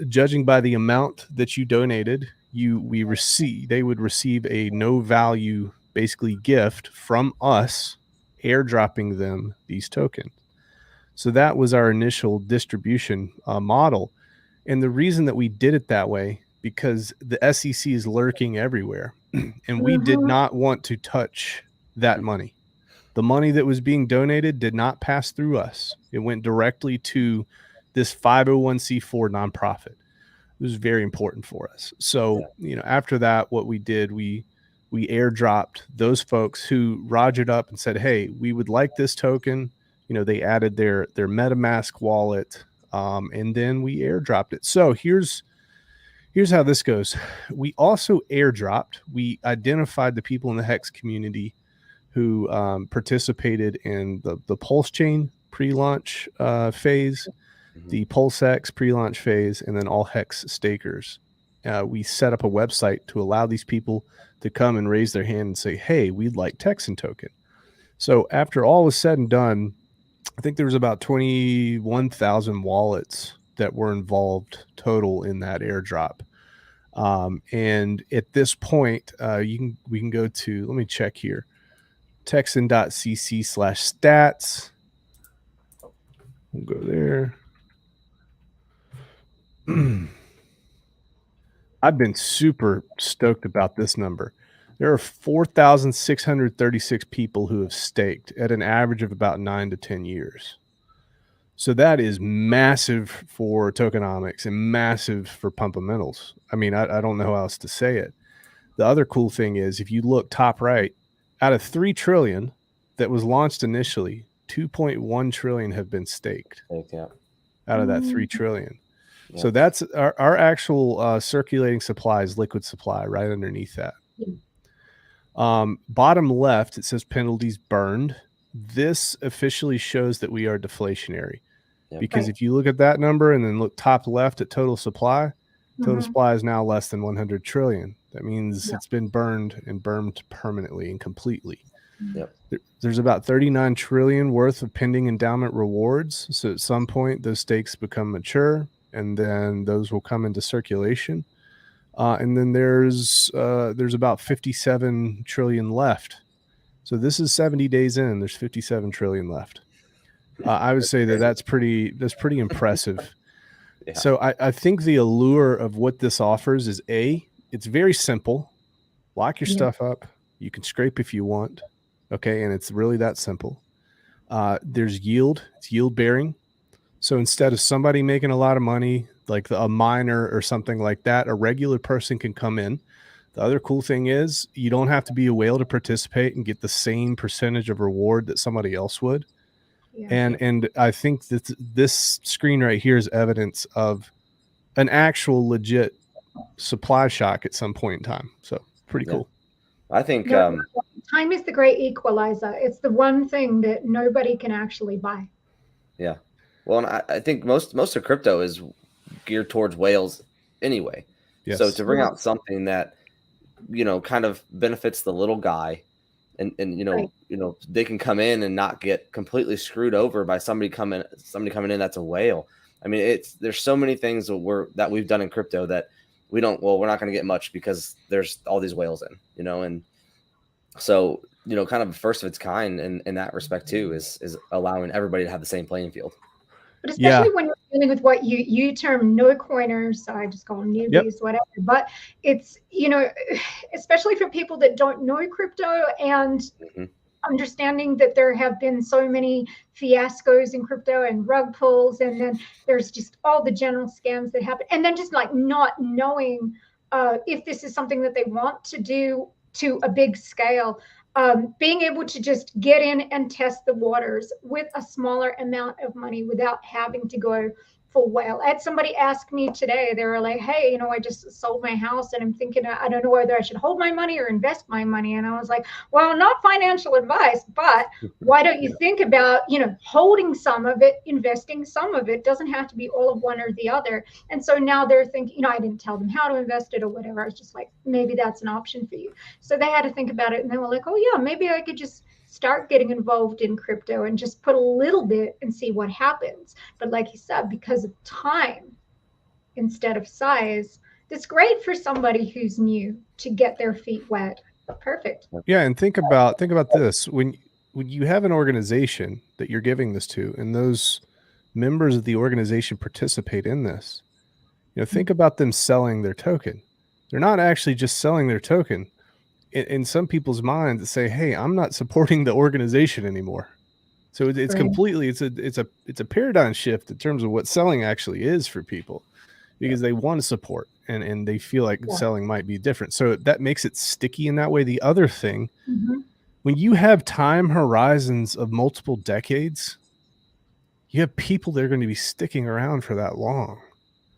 Judging by the amount that you donated, they would receive a no value, basically gift from us, airdropping them these tokens. So that was our initial distribution model. And the reason that we did it that way, because the SEC is lurking everywhere, and we did not want to touch that money. The money that was being donated did not pass through us. It went directly to this 501c4 nonprofit. It was very important for us. So, after that, what we did, we airdropped those folks who rogered up and said, hey, we would like this token. They added their MetaMask wallet, and then we airdropped it. So here's how this goes. We also airdropped. We identified the people in the Hex community who participated in the Pulse Chain pre-launch phase, the PulseX pre-launch phase, and then all Hex stakers. We set up a website to allow these people to come and raise their hand and say, hey, we'd like Texan token. So after all was said and done, I think there was about 21,000 wallets that were involved total in that airdrop. And at this point, we can go to, let me check here, texan.cc/stats. We'll go there. I've been super stoked about this number. There are 4,636 people who have staked at an average of about 9 to 10 years. So that is massive for tokenomics and massive for Pumpamentals. I mean, I don't know how else to say it. The other cool thing is, if you look top right, out of 3 trillion, that was launched initially, 2.1 trillion have been staked out of that 3 trillion. Yeah. So that's our actual circulating supply is liquid supply right underneath that. Bottom left, it says penalties burned. This officially shows that we are deflationary. Because if you look at that number and then look top left at total supply is now less than 100 trillion. That means it's been burned and burned permanently and completely. There's about 39 trillion worth of pending endowment rewards. So at some point, those stakes become mature, and then those will come into circulation. And then there's about 57 trillion left. So this is 70 days in. There's 57 trillion left. I would say that's pretty impressive. So I think the allure of what this offers is it's very simple. Lock your stuff up. You can scrape if you want. Okay. And it's really that simple. There's yield. It's yield bearing. So instead of somebody making a lot of money, like a miner or something like that, a regular person can come in. The other cool thing is you don't have to be a whale to participate and get the same percentage of reward that somebody else would. And I think that this screen right here is evidence of an actual legit supply shock at some point in time. So pretty cool. I think time is the great equalizer. It's the one thing that nobody can actually buy. Yeah. Well, and I think most of crypto is geared towards whales anyway. Yes. So to bring out something that, kind of benefits the little guy, and they can come in and not get completely screwed over by somebody coming in that's a whale. I mean, there's so many things that we've done in crypto that we're not going to get much because there's all these whales in, and so kind of first of its kind in that respect too is allowing everybody to have the same playing field. But especially when you're dealing with what you term no coiners, I just call them newbies, whatever. But it's, especially for people that don't know crypto and understanding that there have been so many fiascos in crypto and rug pulls, and then there's just all the general scams that happen. And then just like not knowing if this is something that they want to do to a big scale. Being able to just get in and test the waters with a smaller amount of money without having to go full whale. I had somebody ask me today, they were like, hey, I just sold my house and I'm thinking, I don't know whether I should hold my money or invest my money. And I was like, well, not financial advice, but why don't you think about, holding some of it, investing some of it. Doesn't have to be all of one or the other. And so now they're thinking, I didn't tell them how to invest it or whatever. I was just like, maybe that's an option for you. So they had to think about it, and they were like, oh yeah, maybe I could just start getting involved in crypto and just put a little bit and see what happens. But like you said, because of time instead of size, it's great for somebody who's new to get their feet wet. Perfect. Yeah, and think about this. When you have an organization that you're giving this to, and those members of the organization participate in this, think about them selling their token. They're not actually just selling their token. In some people's minds that say, hey, I'm not supporting the organization anymore. So it's completely, it's a paradigm shift in terms of what selling actually is for people, because they want to support and they feel like selling might be different. So that makes it sticky in that way. The other thing, when you have time horizons of multiple decades, you have people that are going to be sticking around for that long.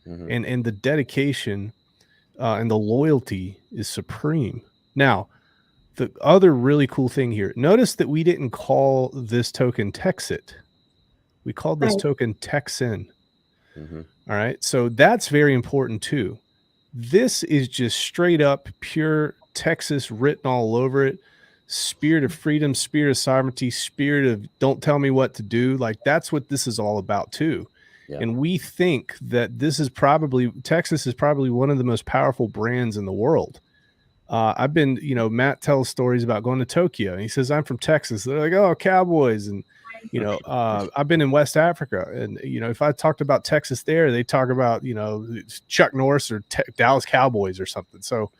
And the dedication and the loyalty is supreme. Now, the other really cool thing here, notice that we didn't call this token Texit. We called this token Texin. All right. So that's very important too. This is just straight up pure Texas written all over it. Spirit of freedom, spirit of sovereignty, spirit of don't tell me what to do. Like that's what this is all about too. And we think that Texas is probably one of the most powerful brands in the world. I've been, Matt tells stories about going to Tokyo, and he says, I'm from Texas. They're like, oh, Cowboys. And, I've been in West Africa, and, if I talked about Texas there, they talk about, Chuck Norris or Dallas Cowboys or something. So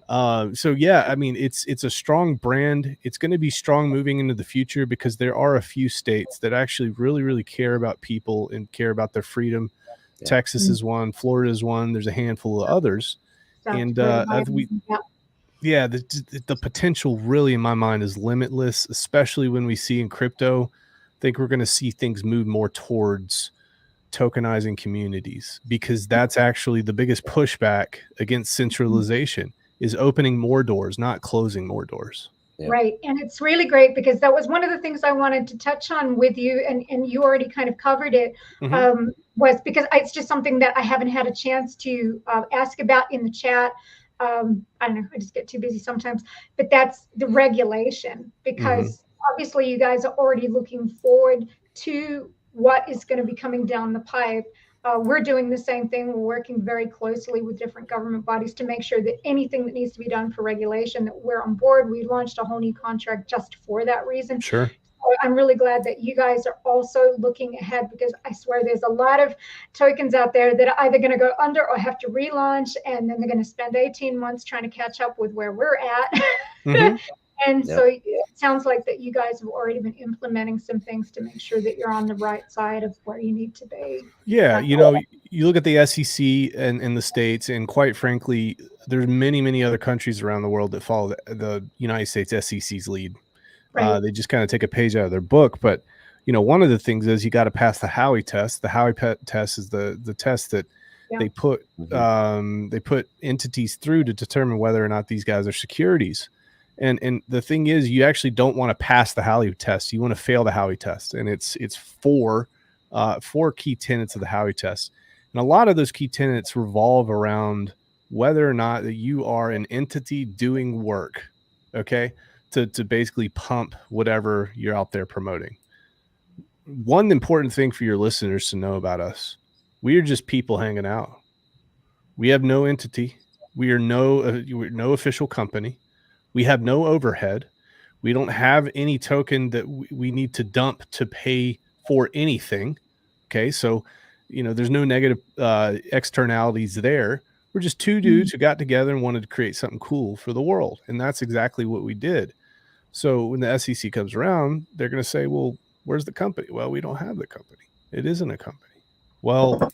yeah, I mean, it's a strong brand. It's going to be strong moving into the future because there are a few states that actually really, really care about people and care about their freedom. Texas is one, Florida is one. There's a handful of others. And Yeah, the potential really in my mind is limitless, especially when we see in crypto. I think we're going to see things move more towards tokenizing communities, because that's actually the biggest pushback against centralization, is opening more doors, not closing more doors. Yeah. Right. And it's really great, because that was one of the things I wanted to touch on with you, and you already kind of covered it, was because it's just something that I haven't had a chance to ask about in the chat. I don't know, I just get too busy sometimes, but that's the regulation, because obviously you guys are already looking forward to what is going to be coming down the pipe. We're doing the same thing. We're working very closely with different government bodies to make sure that anything that needs to be done for regulation, that we're on board. We launched a whole new contract just for that reason. Sure. So I'm really glad that you guys are also looking ahead, because I swear there's a lot of tokens out there that are either going to go under or have to relaunch, and then they're going to spend 18 months trying to catch up with where we're at. And so it sounds like that you guys have already been implementing some things to make sure that you're on the right side of where you need to be. Yeah, you know, you look at the SEC and in the States, and quite frankly, there's many other countries around the world that follow the United States SEC's lead. Right. They just kind of take a page out of their book. But, you know, one of the things is you got to pass the Howey test. The Howey test is the test that they put entities through to determine whether or not these guys are securities. And the thing is, you actually don't want to pass the Howey test. You want to fail the Howey test. And it's four key tenets of the Howey test. And a lot of those key tenets revolve around whether or not that you are an entity doing work, okay, to basically pump whatever you're out there promoting. One important thing for your listeners to know about us: we are just people hanging out. We have no entity. We're no official company. We have no overhead. We don't have any token that we need to dump to pay for anything. Okay. So, you know, there's no negative externalities there. We're just two dudes who got together and wanted to create something cool for the world. And that's exactly what we did. So when the SEC comes around, they're going to say, well, where's the company? Well, we don't have the company. It isn't a company. Well,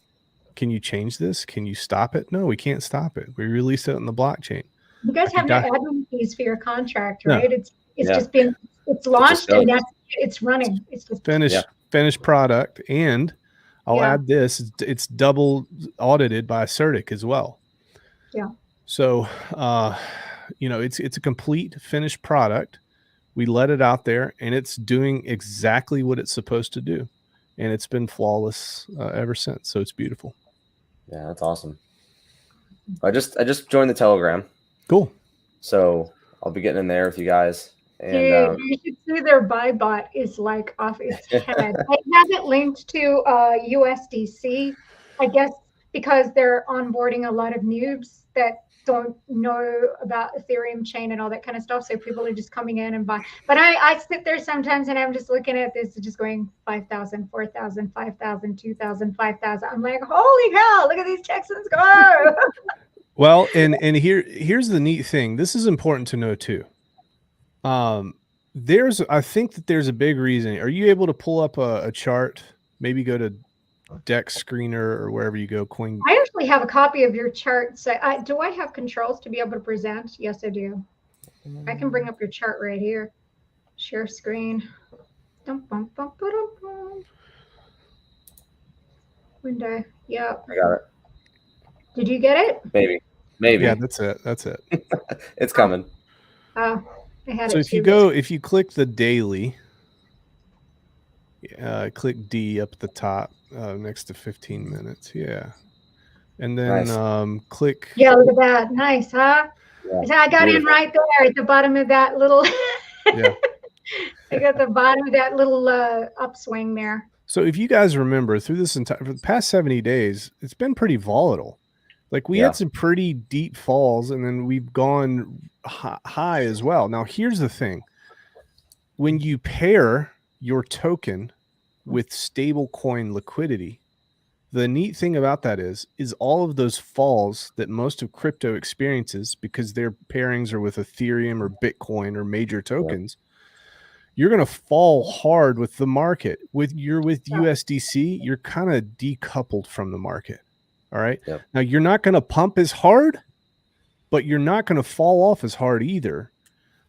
can you change this? Can you stop it? No, we can't stop it. We released it on the blockchain. You guys have no admin fees for your contract, right? No. It's just been, it's launched and it's running. It's just finished product. And I'll add this, it's double audited by CERTIC as well. Yeah. So, you know, it's a complete finished product. We let it out there and it's doing exactly what it's supposed to do. And it's been flawless ever since. So it's beautiful. Yeah, that's awesome. I just joined the Telegram. Cool. So I'll be getting in there with you guys. And you should see their buy bot is like off its head. I have it linked to USDC, I guess, because they're onboarding a lot of noobs that don't know about Ethereum chain and all that kind of stuff. So people are just coming in and buying. But I sit there sometimes and I'm just looking at this, just going 5,000, 4,000, 5,000, 2,000, 5,000. I'm like, holy hell, look at these Texans go. Well, and here's the neat thing. This is important to know too. I think that there's a big reason. Are you able to pull up a chart? Maybe go to Dex Screener or wherever you go. Coin. I actually have a copy of your chart. So do I have controls to be able to present? Yes, I do. I can bring up your chart right here. Share screen. Window. Yep. I got it. Did you get it? Maybe. Yeah, that's it. It's coming. Oh, I had so it. If you click the daily, click D up at the top next to 15 minutes. Yeah. And then click. Yeah, look at that. Nice, huh? Yeah. I got in right there at the bottom of that little. Yeah. I got the bottom of that little upswing there. So if you guys remember, for the past 70 days, it's been pretty volatile. Like we had some pretty deep falls, and then we've gone high as well. Now, here's the thing. When you pair your token with stable coin liquidity, the neat thing about that is all of those falls that most of crypto experiences, because their pairings are with Ethereum or Bitcoin or major tokens, you're going to fall hard with the market. With USDC, you're kind of decoupled from the market. All right. Yep. Now you're not going to pump as hard, but you're not going to fall off as hard either.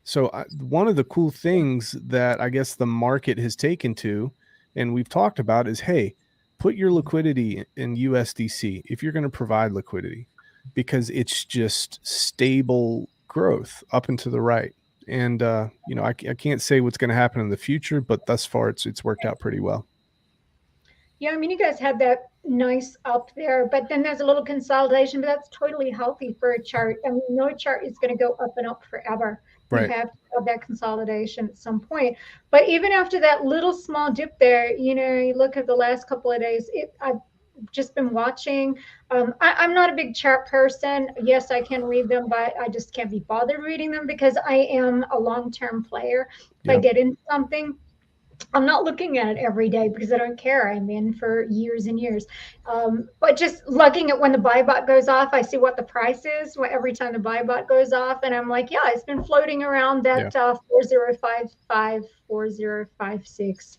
So one of the cool things that I guess the market has taken to, and we've talked about, is, hey, put your liquidity in USDC if you're going to provide liquidity, because it's just stable growth up and to the right. And, you know, I can't say what's going to happen in the future, but thus far it's worked out pretty well. Yeah, I mean, you guys had that nice up there, but then there's a little consolidation, but that's totally healthy for a chart. I mean, no chart is going to go up and up forever. Right. You have to have that consolidation at some point. But even after that little small dip there, you know, you look at the last couple of days, I've just been watching. I'm not a big chart person. Yes, I can read them, but I just can't be bothered reading them because I am a long-term player. If I get into something, I'm not looking at it every day because I don't care. I'm in for years and years. But just looking at when the buy bot goes off, I see what the price is every time the buy bot goes off. And I'm like, yeah, it's been floating around that 4055, 4056.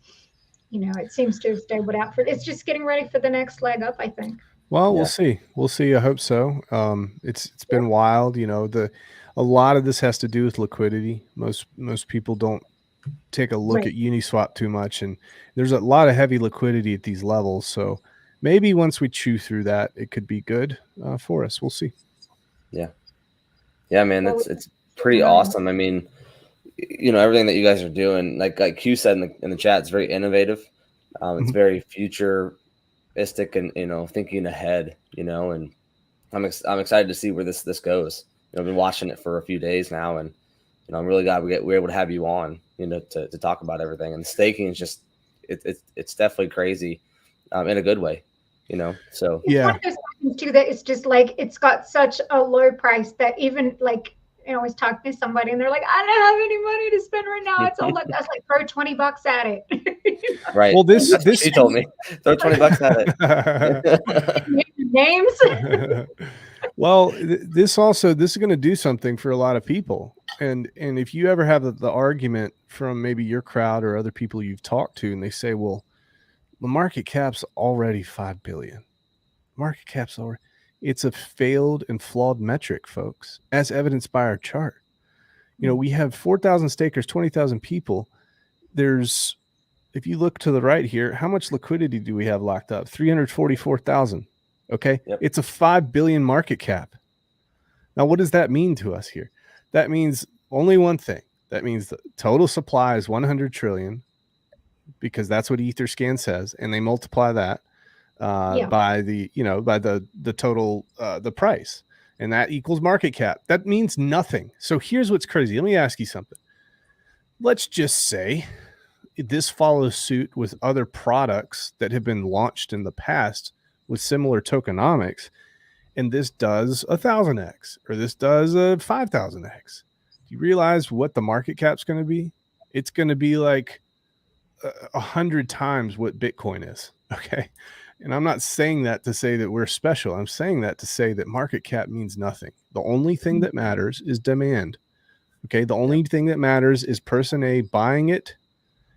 You know, it seems to have stabilized out for, it's just getting ready for the next leg up, I think. Well, we'll see. We'll see. I hope so. It's been wild. You know, a lot of this has to do with liquidity. Most people don't take a look at Uniswap too much, and there's a lot of heavy liquidity at these levels. So maybe once we chew through that, it could be good for us. We'll see. Yeah, man, it's pretty awesome. I mean, you know, everything that you guys are doing, like Q said in the chat, it's very innovative. It's very futuristic and, you know, thinking ahead, you know, and I'm excited to see where this goes. You know, I've been watching it for a few days now, and, you know, I'm really glad we're able to have you on, you know, to talk about everything. And the staking is just, it's definitely crazy in a good way, you know? So it's one of those things too, that it's just like, it's got such a low price that even like, I was talking to somebody and they're like, I don't have any money to spend right now. It's all like, that's like, throw $20 at it. Right. Well, this she told me, throw $20 at it. Names. Well, this is going to do something for a lot of people. And if you ever have the argument from maybe your crowd or other people you've talked to, and they say, well, the market cap's already 5 billion. Market cap's already, it's a failed and flawed metric, folks, as evidenced by our chart. You know, we have 4,000 stakers, 20,000 people. There's, if you look to the right here, how much liquidity do we have locked up? 344,000. Okay. Yep. It's a 5 billion market cap. Now, what does that mean to us here? That means only one thing. That means the total supply is 100 trillion, because that's what Etherscan says. And they multiply that by the, you know, by the total, the price, and that equals market cap. That means nothing. So here's what's crazy. Let me ask you something. Let's just say this follows suit with other products that have been launched in the past with similar tokenomics, and this does 1,000x, or this does a 5,000x. Do you realize what the market cap's going to be? It's going to be like 100 times what Bitcoin is. Okay. And I'm not saying that to say that we're special. I'm saying that to say that market cap means nothing. The only thing that matters is demand. Okay. The only thing that matters is person A buying it,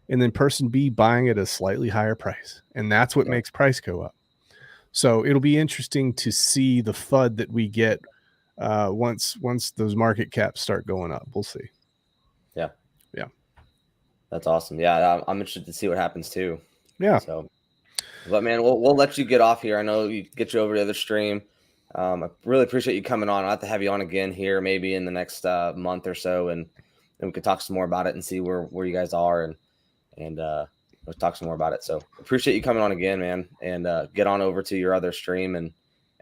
and then person B buying it at a slightly higher price. And that's what makes price go up. So it'll be interesting to see the FUD that we get once those market caps start going up. We'll see. Yeah. That's awesome. Yeah, I'm interested to see what happens too. Yeah. So, but man, we'll let you get off here. I know you get you over to the other stream. I really appreciate you coming on. I'll have to have you on again here maybe in the next month or so, and we could talk some more about it and see where you guys are, and we'll talk some more about it. So appreciate you coming on again, man, and get on over to your other stream, and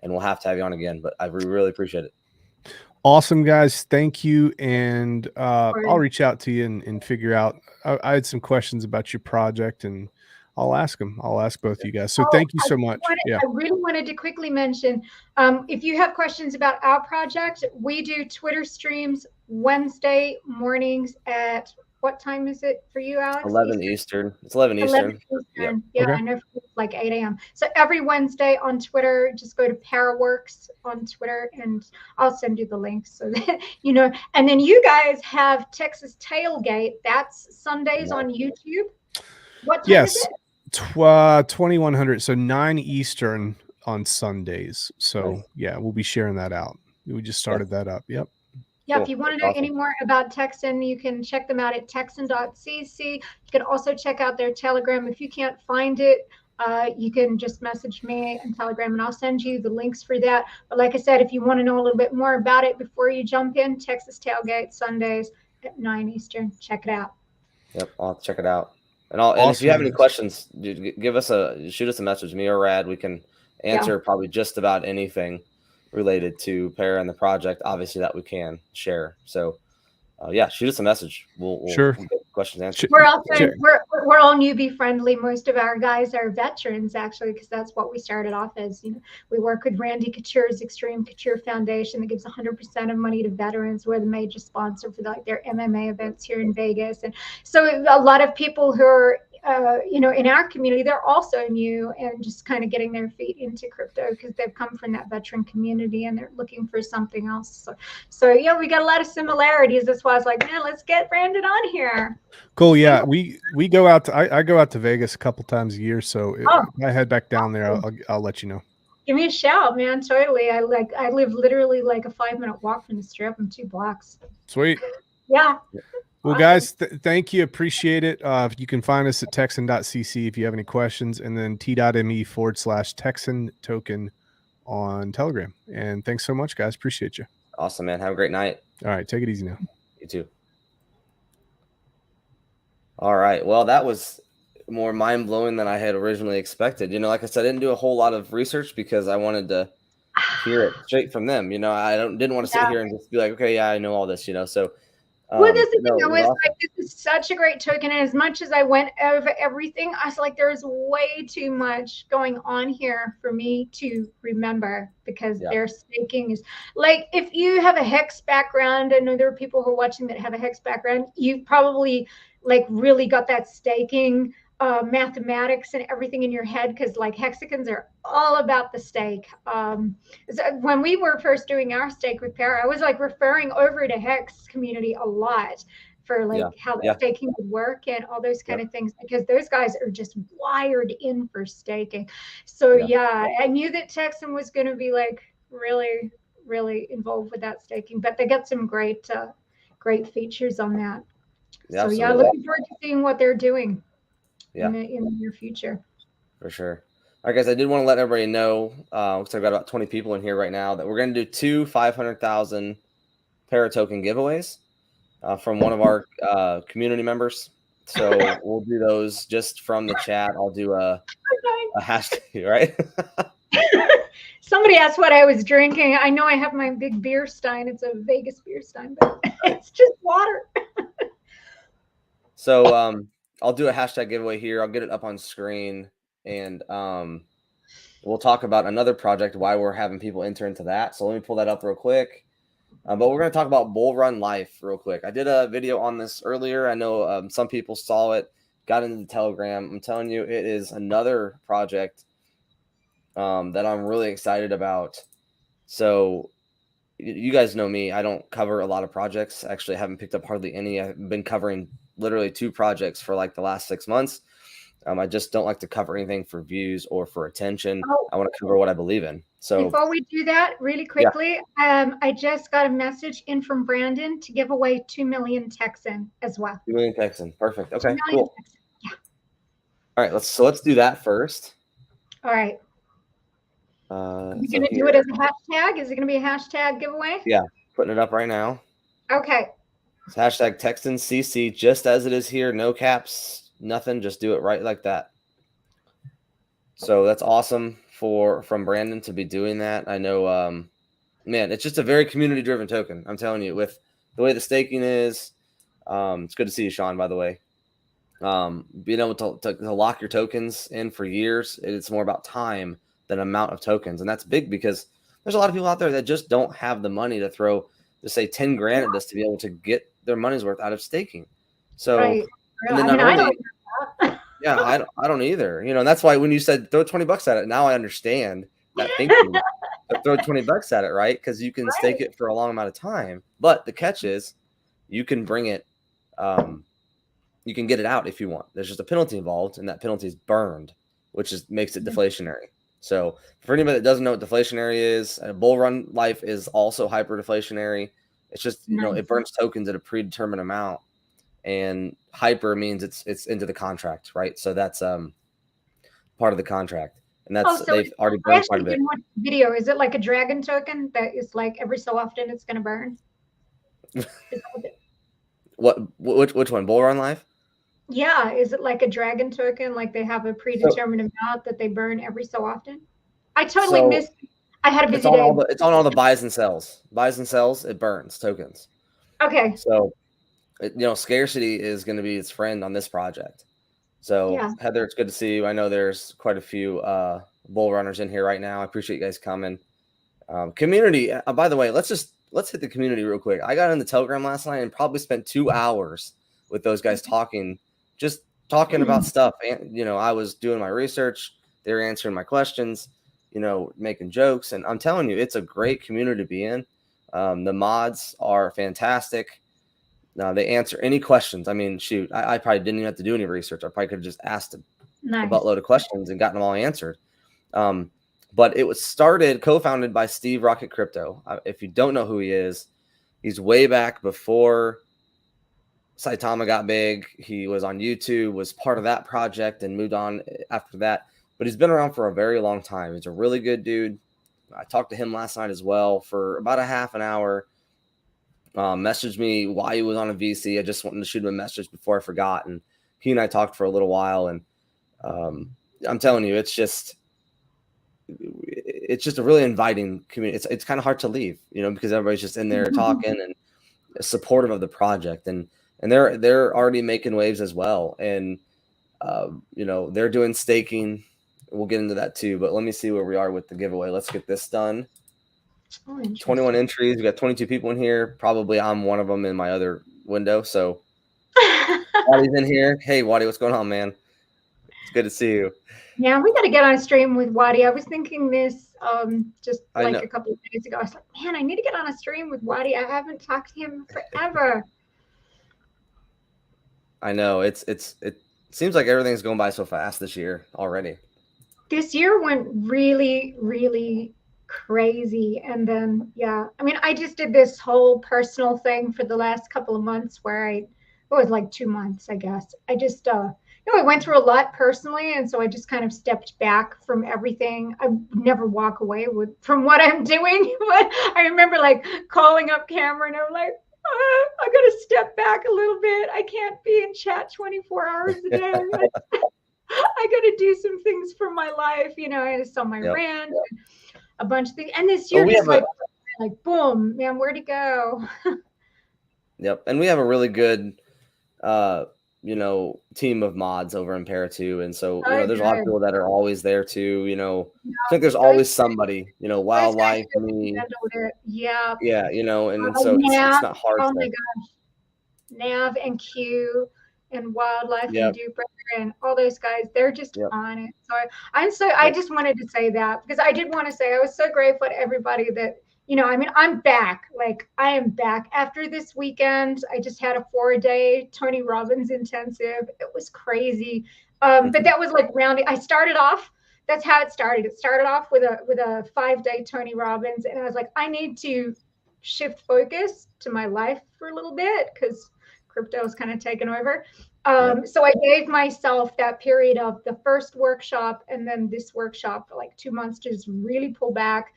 we'll have to have you on again. But I really appreciate it. Awesome, guys. Thank you. And I'll reach out to you and figure out. I had some questions about your project, and I'll ask them. I'll ask both of you guys. So thank you so much. I really wanted to quickly mention, if you have questions about our project, we do Twitter streams Wednesday mornings at, what time is it for you, Alex? 11 Eastern. It's 11 Eastern. Yep. Yeah, okay. I know it's like 8 a.m. So every Wednesday on Twitter, just go to Parawerx on Twitter, and I'll send you the link so that you know. And then you guys have Texas Tailgate. That's Sundays on YouTube. What time is it? 2100. So 9 Eastern on Sundays. So yeah, we'll be sharing that out. We just started that up. Yep. Yeah, Cool. if you want to That's know awesome. any more about Texan, you can check them out at texan.cc. You can also check out their Telegram. If you can't find it, you can just message me on Telegram and I'll send you the links for that. But like I said, if you want to know a little bit more about it before you jump in, Texas Tailgate Sundays at 9 Eastern. Check it out. Yep, I'll have to check it out. And if you have any questions, shoot us a message, me or Rad. We can answer probably just about anything related to Para and the project, obviously, that we can share. So shoot us a message. We'll get questions answered. We're also we're all newbie friendly. Most of our guys are veterans, actually, because that's what we started off as. We work with Randy Couture's Extreme Couture Foundation that gives 100% of money to veterans. We're the major sponsor for their MMA events here in Vegas, and so a lot of people who are in our community, they're also new and just kind of getting their feet into crypto because they've come from that veteran community and they're looking for something else. So we got a lot of similarities. That's why I was like, man, let's get Brandon on here. Cool. Yeah, we go out to I go out to Vegas a couple times a year, so if I head back down there, I'll let you know. Give me a shout, man. Totally. I live literally like a 5-minute walk from the Strip. I'm 2 blocks. Sweet. Yeah. Well, guys, thank you. Appreciate it. You can find us at texan.cc if you have any questions, and then t.me/Texan token on Telegram. And thanks so much, guys. Appreciate you. Awesome, man. Have a great night. All right. Take it easy now. You too. All right. Well, that was more mind-blowing than I had originally expected. Like I said, I didn't do a whole lot of research because I wanted to hear it straight from them. I didn't want to sit here and just be like, okay, yeah, I know all this, so. Well, this is the thing. I was like, this is such a great token. And as much as I went over everything, I was like, there's way too much going on here for me to remember because their staking is like, if you have a hex background, I know there are people who are watching that have a hex background, you've probably like really got that staking mathematics and everything in your head because like hexagons are all about the stake. So when we were first doing our stake with Para, I was like referring over to Hex community a lot for like how the staking would work and all those kind of things because those guys are just wired in for staking. So I knew that Texan was going to be like really, really involved with that staking, but they got some great features on that. So looking forward to seeing what they're doing. In the near future. For sure. All right, guys, I did want to let everybody know, because I've got about 20 people in here right now, that we're going to do 2 500,000 Para token giveaways from one of our community members. So we'll do those just from the chat. I'll do a hashtag, right? Somebody asked what I was drinking. I know I have my big beer stein. It's a Vegas beer stein, but it's just water. So, I'll do a hashtag giveaway here. I'll get it up on screen, and we'll talk about another project, why we're having people enter into that. So let me pull that up real quick. But we're going to talk about Bullrun Life real quick. I did a video on this earlier. I know some people saw it, got into the Telegram. I'm telling you, it is another project that I'm really excited about. So you guys know me. I don't cover a lot of projects. Actually, I haven't picked up hardly any. I've been covering literally 2 projects for like the last 6 months. I just don't like to cover anything for views or for attention. I want to cover what I believe in. So before we do that, really quickly, I just got a message in from Brandon to give away 2 million Texan as well. 2 million Texan. Perfect. Okay, cool. Texan. Yeah. All right, let's do that first. All right. Are you going to do it as a hashtag? Is it going to be a hashtag giveaway? Yeah, putting it up right now. Okay. It's hashtag Texan CC, just as it is here. No caps, nothing. Just do it right like that. So that's awesome from Brandon to be doing that. I know, man, it's just a very community-driven token. I'm telling you, with the way the staking is, it's good to see you, Sean, by the way. Being able to lock your tokens in for years, it's more about time than amount of tokens. And that's big because there's a lot of people out there that just don't have the money to throw, to say 10 grand at this to be able to get their money's worth out of staking. So, and then I don't either, and that's why when you said throw $20 at it, now I understand that thinking. Throw $20 at it, right? Because you can stake it for a long amount of time. But the catch is you can bring it, you can get it out if you want. There's just a penalty involved, and that penalty is burned, which makes it deflationary. So for anybody that doesn't know what deflationary is, Bullrun Life is also hyperdeflationary. It's just, it burns tokens at a predetermined amount, and hyper means it's into the contract, right? So that's part of the contract, and that's they've already burned quite a bit. Video, is it like a dragon token that is like every so often it's going to burn? Which one? Bullrun Life? Yeah, is it like a dragon token? Like they have a predetermined amount that they burn every so often? I totally missed. I had a busy day. It's on all the buys and sells. Buys and sells, it burns tokens. Okay. So, scarcity is going to be its friend on this project. So, yeah. Heather, it's good to see you. I know there's quite a few bull runners in here right now. I appreciate you guys coming. Community. By the way, let's hit the community real quick. I got in the Telegram last night and probably spent 2 hours with those guys talking about stuff. And, I was doing my research. They were answering my questions, making jokes. And I'm telling you, it's a great community to be in. The mods are fantastic. They answer any questions. I mean, shoot, I probably didn't even have to do any research. I probably could have just asked a buttload of questions and gotten them all answered. But it was co-founded by Steve Rocket Crypto. If you don't know who he is, he's way back before Saitama got big. He was on YouTube, was part of that project, and moved on after that. But he's been around for a very long time. He's a really good dude. I talked to him last night as well for about a half an hour. Messaged me while he was on a VC. I just wanted to shoot him a message before I forgot. And he and I talked for a little while. And I'm telling you, it's just a really inviting community. It's kind of hard to leave, because everybody's just in there talking and supportive of the project. And they're already making waves as well. And, they're doing staking. We'll get into that too, but let me see where we are with the giveaway. Let's get this done. 21 entries. We got 22 people in here. Probably I'm one of them in my other window. So Waddy's in here. Hey, Waddy, what's going on, man? It's good to see you. Yeah, we got to get on a stream with Waddy. I was thinking this just like a couple of days ago. I was like, man, I need to get on a stream with Waddy. I haven't talked to him forever. I know. It seems like everything's going by so fast this year already. This year went really, really crazy. And then, I just did this whole personal thing for the last couple of months where it was like 2 months, I guess. I just, I went through a lot personally. And so I just kind of stepped back from everything. I never walk away from what I'm doing. But I remember like calling up Cameron. I'm like, I got to step back a little bit. I can't be in chat 24 hours a day. I got to do some things for my life. I saw my rant, a bunch of things. And this year, just like boom, man, where'd it go? Yep. And we have a really good, team of mods over in Para too. And so, there's a lot of people that are always there too. I think there's always somebody, wildlife. Yeah. Yeah. And so it's not hard. Oh my gosh. Nav and Q and wildlife and Duper and all those guys, they're just on it. So I just wanted to say that because I did want to say I was so grateful to everybody that, I'm back. Like I am back after this weekend. I just had a 4-day Tony Robbins intensive. It was crazy. But that was like rounding. I started off, that's how it started. It started off with a 5-day Tony Robbins. And I was like, I need to shift focus to my life for a little bit because crypto is kind of taken over. So I gave myself that period of the first workshop and then this workshop for like 2 months to just really pull back,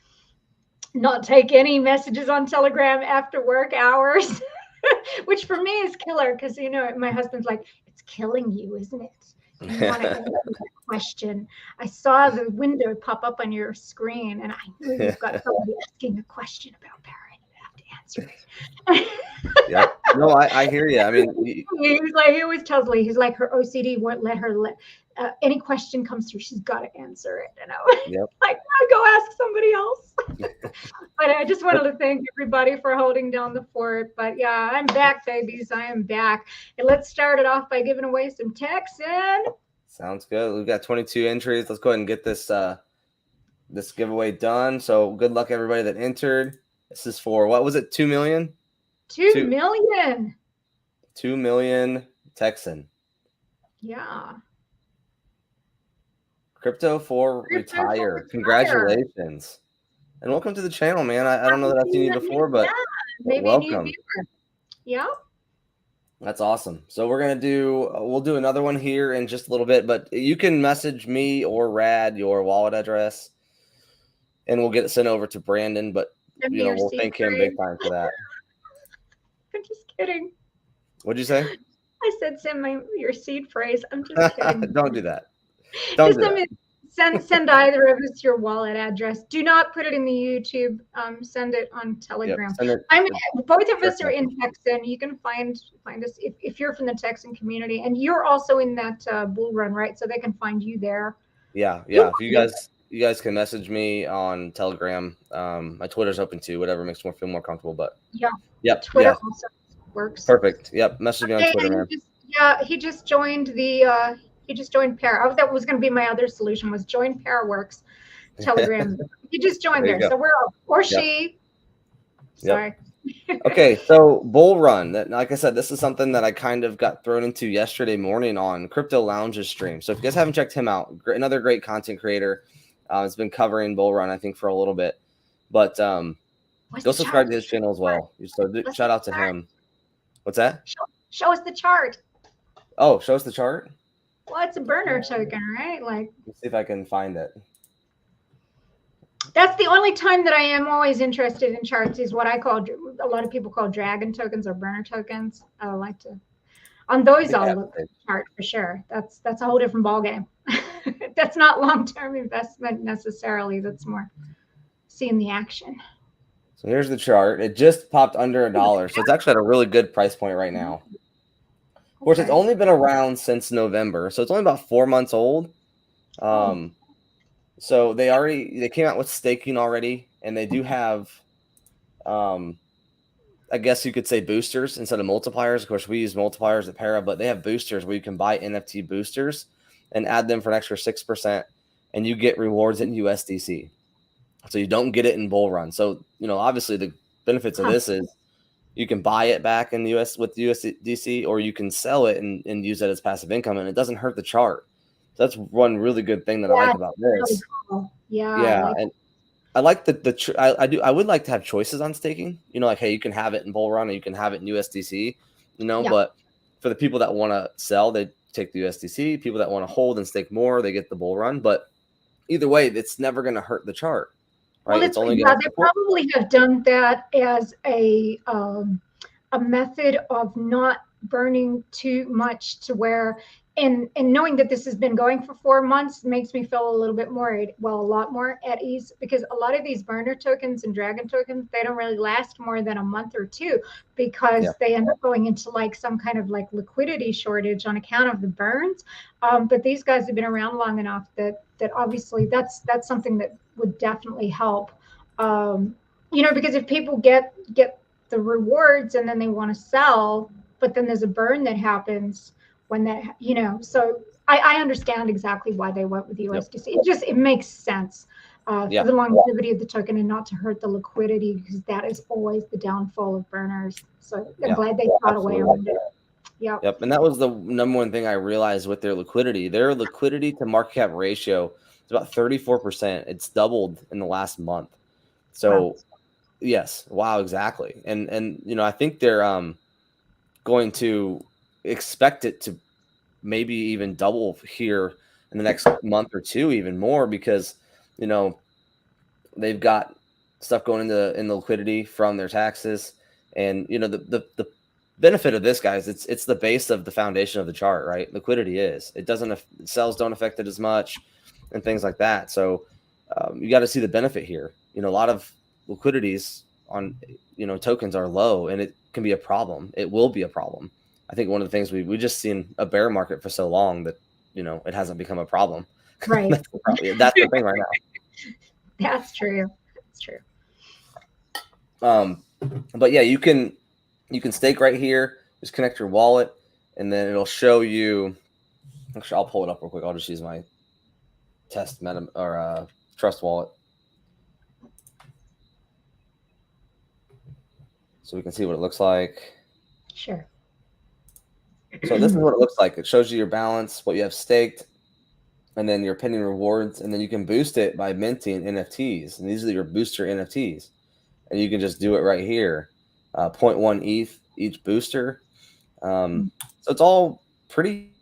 not take any messages on Telegram after work hours, which for me is killer because, my husband's like, it's killing you, isn't it? You want to answer that question. I saw the window pop up on your screen and I knew you've got somebody asking a question about Para. Answer it. Yeah, no, I hear you. I mean, he always tells me, he's like, her OCD won't let her any question comes through, she's got to answer it. Like, no, go ask somebody else. But I just wanted to thank everybody for holding down the fort. But yeah, I'm back, babies. I am back. And let's start it off by giving away some Texan. Sounds good. We've got 22 entries. Let's go ahead and get this this giveaway done. So good luck, everybody that entered. This is for, what was it, 2 million? 2 million. 2 million Texan. Yeah. Crypto for Retire. Congratulations. And welcome to the channel, man. I don't know that I've seen you before, but maybe welcome. Yeah. That's awesome. So we'll do another one here in just a little bit, but you can message me or Rad your wallet address and we'll get it sent over to Brandon, but we'll thank him big time for that. I'm just kidding. What'd you say? I said send your seed phrase. I'm just kidding. Don't do that. Send either of us your wallet address. Do not put it in the YouTube. Send it on Telegram. Both of us are in Texan. You can find us if you're from the Texan community, and you're also in that Bullrun, right? So they can find you there. Yeah. If you guys can message me on Telegram. My Twitter's open too. Whatever makes me feel more comfortable. But Twitter also works. Perfect. Yep. Message me on Twitter, man. He just joined the. He just joined That was going to be my other solution, was join Parawerx Telegram. He just joined there. So we're up. Or she. Sorry. Okay, so Bullrun. Like I said, this is something that I kind of got thrown into yesterday morning on Crypto Lounge's stream. So if you guys haven't checked him out, another great content creator. Has been covering Bullrun, I think, for a little bit. But go subscribe to his channel as well. So shout out to him. What's that? Show us the chart. Oh, show us the chart? Well, it's a burner token, right? Let's see if I can find it. That's the only time that I am always interested in charts, is what a lot of people call dragon tokens or burner tokens. I like to, on those I'll look at the chart for sure. That's a whole different ballgame. That's not long-term investment necessarily. That's more seeing the action. So here's the chart. It just popped under $1. So it's actually at a really good price point right now. Of course, it's only been around since November, so it's only about 4 months old. So they came out with staking already, and they do have, I guess you could say, boosters instead of multipliers. Of course, we use multipliers at Para, but they have boosters where you can buy NFT boosters and add them for an extra 6%, and you get rewards in USDC. So you don't get it in Bullrun. So obviously the benefits of this is you can buy it back in the US with USDC, or you can sell it and use it as passive income, and it doesn't hurt the chart. So that's one really good thing that I like about this. Really cool. And I like I would like to have choices on staking. Hey, you can have it in Bullrun or you can have it in USDC. But for the people that want to sell, they take the USDC. People that want to hold and stake more, they get the Bullrun. But either way, it's never going to hurt the chart. Right? Well, they probably have done that as a method of not burning too much, to where, and knowing that this has been going for 4 months makes me feel a little bit more, a lot more at ease, because a lot of these burner tokens and dragon tokens, they don't really last more than a month or two, because they end up going into some kind of liquidity shortage on account of the burns. But these guys have been around long enough that obviously that's something that would definitely help. Because if people get the rewards and then they want to sell, but then there's a burn that happens when that, so I understand exactly why they went with USDC. It makes sense for the longevity of the token and not to hurt the liquidity, because that is always the downfall of burners. So I'm glad they thought away around it. Yep. And that was the number one thing I realized with their liquidity. Their liquidity to market cap ratio is about 34%. It's doubled in the last month. So yes. Wow, exactly. And I think they're going to expect it to maybe even double here in the next month or two, even more, because they've got stuff going in the liquidity from their taxes. And the benefit of this, guys, it's the base of the foundation of the chart, right? Liquidity is. It doesn't, sales don't affect it as much and things like that. So you got to see the benefit here. A lot of liquidities on tokens are low, and it can be a problem. It will be a problem. I think one of the things we just seen a bear market for so long that it hasn't become a problem. Right. That's the thing right now. That's true. That's true. But yeah, you can stake right here. Just connect your wallet, and then it'll show you. Actually, I'll pull it up real quick. I'll just use my test trust wallet, so we can see what it looks like. Sure. So this is what it looks like. It shows you your balance, what you have staked, and then your pending rewards, and then you can boost it by minting NFTs, and these are your booster NFTs, and you can just do it right here, 0.1 ETH each booster. So it's all pretty,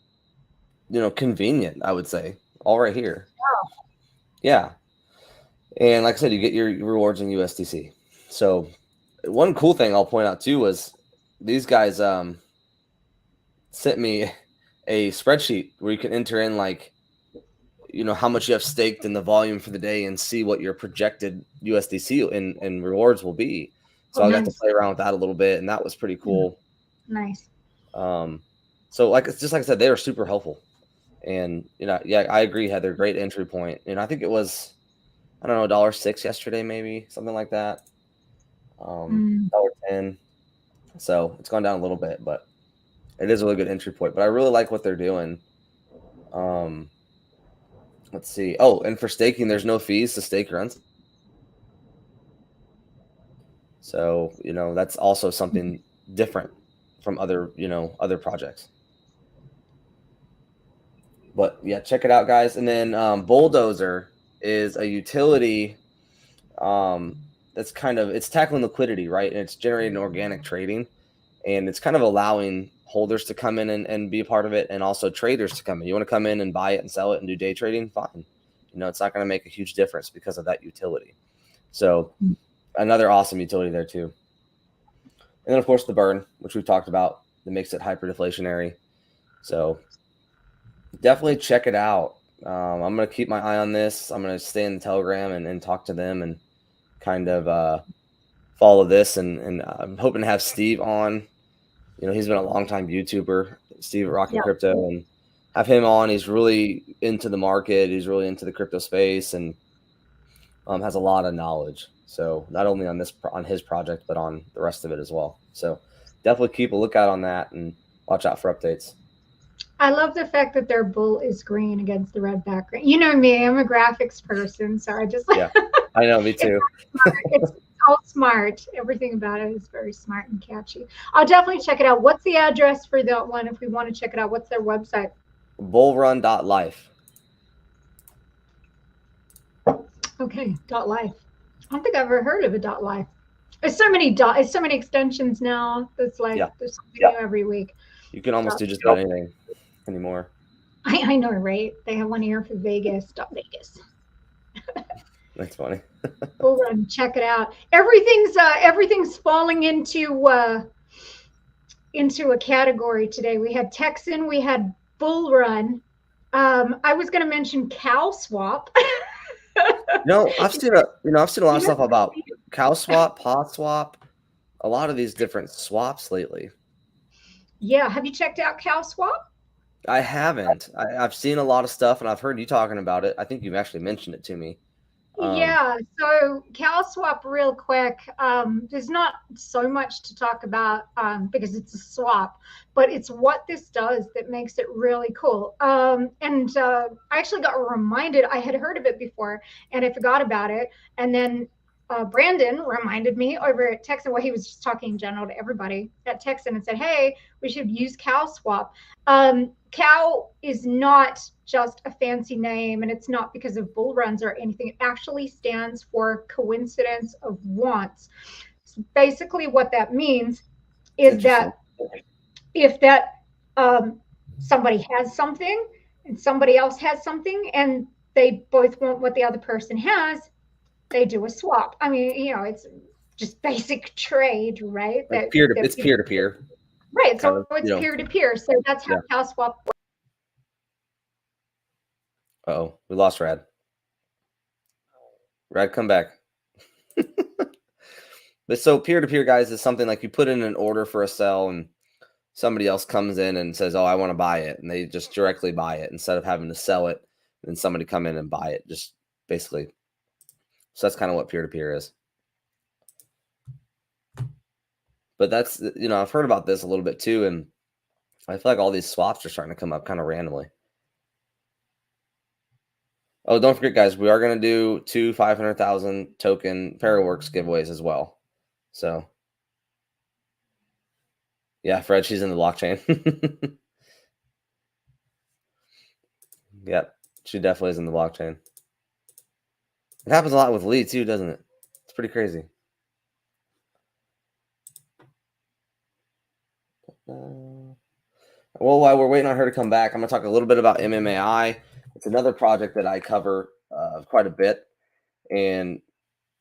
convenient, I would say, all right here. Yeah. And like I said, you get your rewards in USDC. So one cool thing I'll point out too was these guys sent me a spreadsheet where you can enter in how much you have staked in the volume for the day and see what your projected USDC and rewards will be. So I got to play around with that a little bit, and that was pretty cool. Nice. So like I said, they were super helpful. And yeah, I agree, Heather. Great entry point. I think it was, I don't know, $1.06 yesterday, maybe something like that. $1.10. So it's gone down a little bit, but it is a really good entry point. But I really like what they're doing. Let's see. Oh, and for staking, there's no fees to stake runs. So that's also something different from other projects. But yeah, check it out, guys. And then Bulldozer is a utility that's it's tackling liquidity, right? And it's generating organic trading, and it's kind of allowing holders to come in and be a part of it, and also traders to come in. You want to come in and buy it and sell it and do day trading? Fine. It's not going to make a huge difference because of that utility. So another awesome utility there too. And then of course the burn, which we've talked about, that makes it hyper deflationary. So definitely check it out. I'm going to keep my eye on this. I'm going to stay in the Telegram and talk to them and kind of follow this. And I'm hoping to have Steve on. He's been a long-time YouTuber, Steve at Rockin' Crypto, and have him on. He's really into the market. He's really into the crypto space, and has a lot of knowledge. So not only on his project, but on the rest of it as well. So definitely keep a lookout on that and watch out for updates. I love the fact that their bull is green against the red background. You know me, I'm a graphics person, so I just yeah, I know, me too. It's all smart. Everything about it is very smart and catchy. I'll definitely check it out. What's the address for that one if we want to check it out? What's their website? Bullrun.life. Okay, .life. I don't think I've ever heard of a .life. There's so many extensions now. That's there's something new every week. You can almost do just about anything anymore. I know, right? They have one here for Vegas. .Vegas. That's funny. Bullrun, check it out. Everything's falling into a category today. We had Texan, we had Bullrun. I was going to mention Cow Swap. I've seen a lot of stuff about Cow Swap, Pod Swap, a lot of these different swaps lately. Yeah, have you checked out Cow Swap? I haven't. I've seen a lot of stuff, and I've heard you talking about it. I think you've actually mentioned it to me. Yeah, so Cow Swap, real quick. There's not so much to talk about because it's a swap, but it's what this does that makes it really cool. I actually got reminded, I had heard of it before and I forgot about it. And then Brandon reminded me over at Texan. Well, he was just talking in general to everybody at Texan and said, hey, we should use Cow Swap. Cow is not just a fancy name, and it's not because of bull runs or anything. It actually stands for coincidence of wants. So basically what that means is that if somebody has something and somebody else has something and they both want what the other person has, they do a swap. I mean, it's just basic trade, right? Like it's peer-to-peer. Right. So it's peer-to-peer. So that's how Cow Swap works. Uh-oh, we lost Rad. Rad, come back. But so peer-to-peer, guys, is something like you put in an order for a sell and somebody else comes in and says, oh, I want to buy it. And they just directly buy it instead of having to sell it and then somebody come in and buy it, just basically. So that's kind of what peer-to-peer is. But that's, I've heard about this a little bit too. And I feel like all these swaps are starting to come up kind of randomly. Oh, don't forget, guys, we are going to do 2 500,000 token Parawerx giveaways as well. So, yeah, Fred, she's in the blockchain. Yep. She definitely is in the blockchain. It happens a lot with Lee too, doesn't it? It's pretty crazy. Well, while we're waiting on her to come back, I'm going to talk a little bit about MMAI. It's another project that I cover quite a bit. And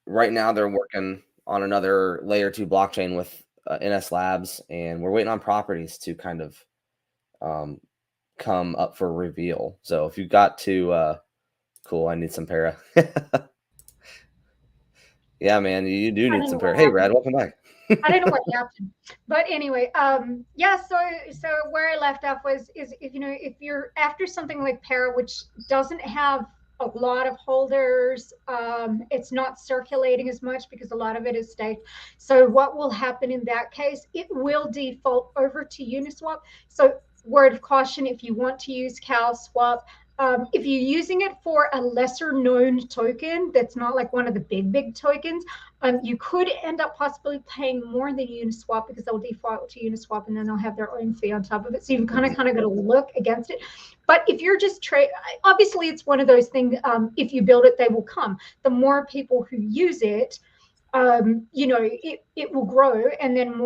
right now they're working on another layer 2 blockchain with NS Labs. And we're waiting on properties to kind of come up for reveal. So if you got to, cool, I need some para. Yeah, man, you do need some para. Hey, Brad, welcome back. I don't know what happened, but anyway, yeah. So where I left off is if you're after something like Para, which doesn't have a lot of holders, it's not circulating as much because a lot of it is staked. So what will happen in that case? It will default over to Uniswap. So word of caution: if you want to use CalSwap. If you're using it for a lesser known token that's not like one of the big tokens, you could end up possibly paying more than Uniswap because they'll default to Uniswap and then they'll have their own fee on top of it. So you kind of got to look against it. But if you're just obviously it's one of those things. If you build it, they will come. The more people who use it, it will grow, and then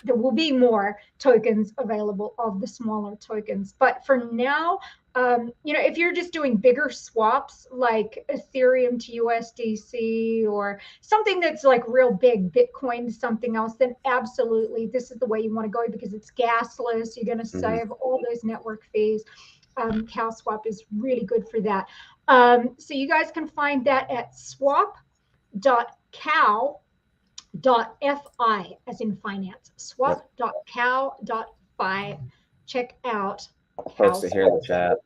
there will be more tokens available of the smaller tokens. But for now, if you're just doing bigger swaps like Ethereum to USDC or something that's like real big, Bitcoin to something else, then absolutely this is the way you want to go because it's gasless. You're going to save all those network fees. CalSwap is really good for that. So you guys can find that at swap.cow.fi as in finance. Swap.cow.fi. Check out. I'll post it here in the chat.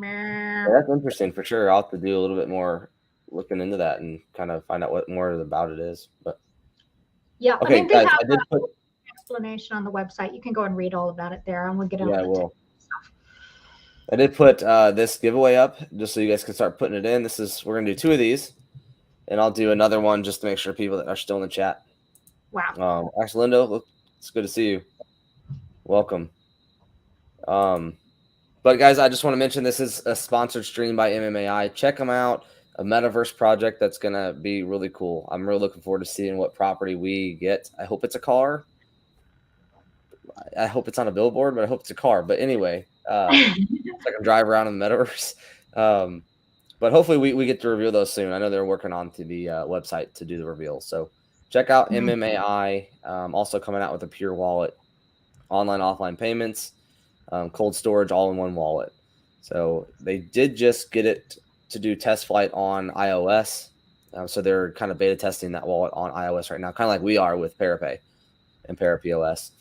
Yeah, that's interesting for sure. I'll have to do a little bit more looking into that and kind of find out what more about it is. But yeah, okay, they guys, have I did put explanation on the website. You can go and read all about it there, and we'll get on. Yeah, I will. I did put this giveaway up just so you guys can start putting it in. We're gonna do 2 of these, and I'll do another one just to make sure people that are still in the chat. Wow. Actually, Lindo, it's good to see you. Welcome. But guys, I just want to mention this is a sponsored stream by MMAI. Check them out. A metaverse project that's gonna be really cool. I'm really looking forward to seeing what property we get. I hope it's a car. I hope it's on a billboard, but I hope it's a car. But anyway, so I can drive around in the metaverse. But hopefully we get to reveal those soon. I know they're working on to the website to do the reveal. So check out MMAI. Also coming out with a pure wallet, online, offline payments, cold storage, all in one wallet. So they did just get it to do test flight on iOS. So they're kind of beta testing that wallet on iOS right now, kind of like we are with ParaPay and ParaPOS.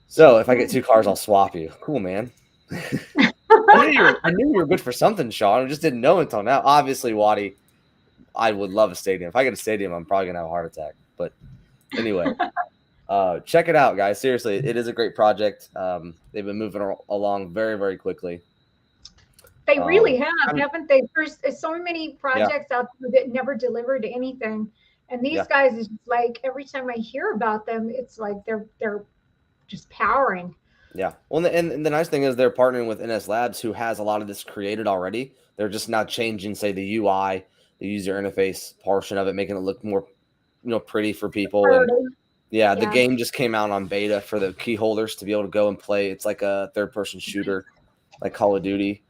So if I get 2 cars, I'll swap you. Cool, man. I knew you were good for something, Sean. I just didn't know until now. Obviously, Waddy, I would love a stadium. If I get a stadium, I'm probably going to have a heart attack. But anyway, check it out, guys. Seriously, it is a great project. They've been moving along very, very quickly. They really haven't they? There's so many projects out there that never delivered anything. And these guys is like every time I hear about them, it's like they're just powering. Yeah. Well, and the nice thing is they're partnering with NS Labs, who has a lot of this created already. They're just now changing, say, the UI, the user interface portion of it, making it look more, pretty for people. And the game just came out on beta for the key holders to be able to go and play. It's like a third-person shooter, like Call of Duty.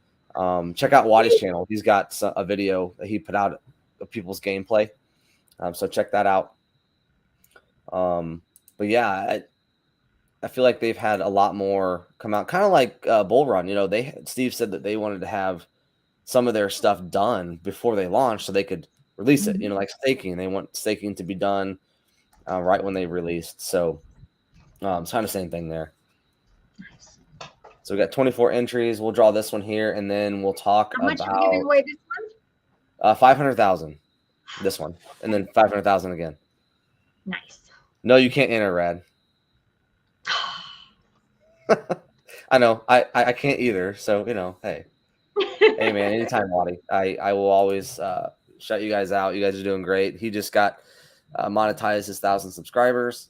Check out Waddy's channel. He's got a video that he put out of people's gameplay. So check that out. But yeah, I feel like they've had a lot more come out, kind of like Bullrun. Steve said that they wanted to have some of their stuff done before they launched so they could release it. Like staking. They want staking to be done right when they released. So it's kind of the same thing there. Nice. So we got 24 entries. We'll draw this one here, and then we'll talk about. How much are we giving away this one? 500,000. This one, and then 500,000 again. Nice. No, you can't enter, Rad. I know. I can't either. So hey, hey man, anytime, Waddy. I will always shout you guys out. You guys are doing great. He just got monetized his 1,000 subscribers.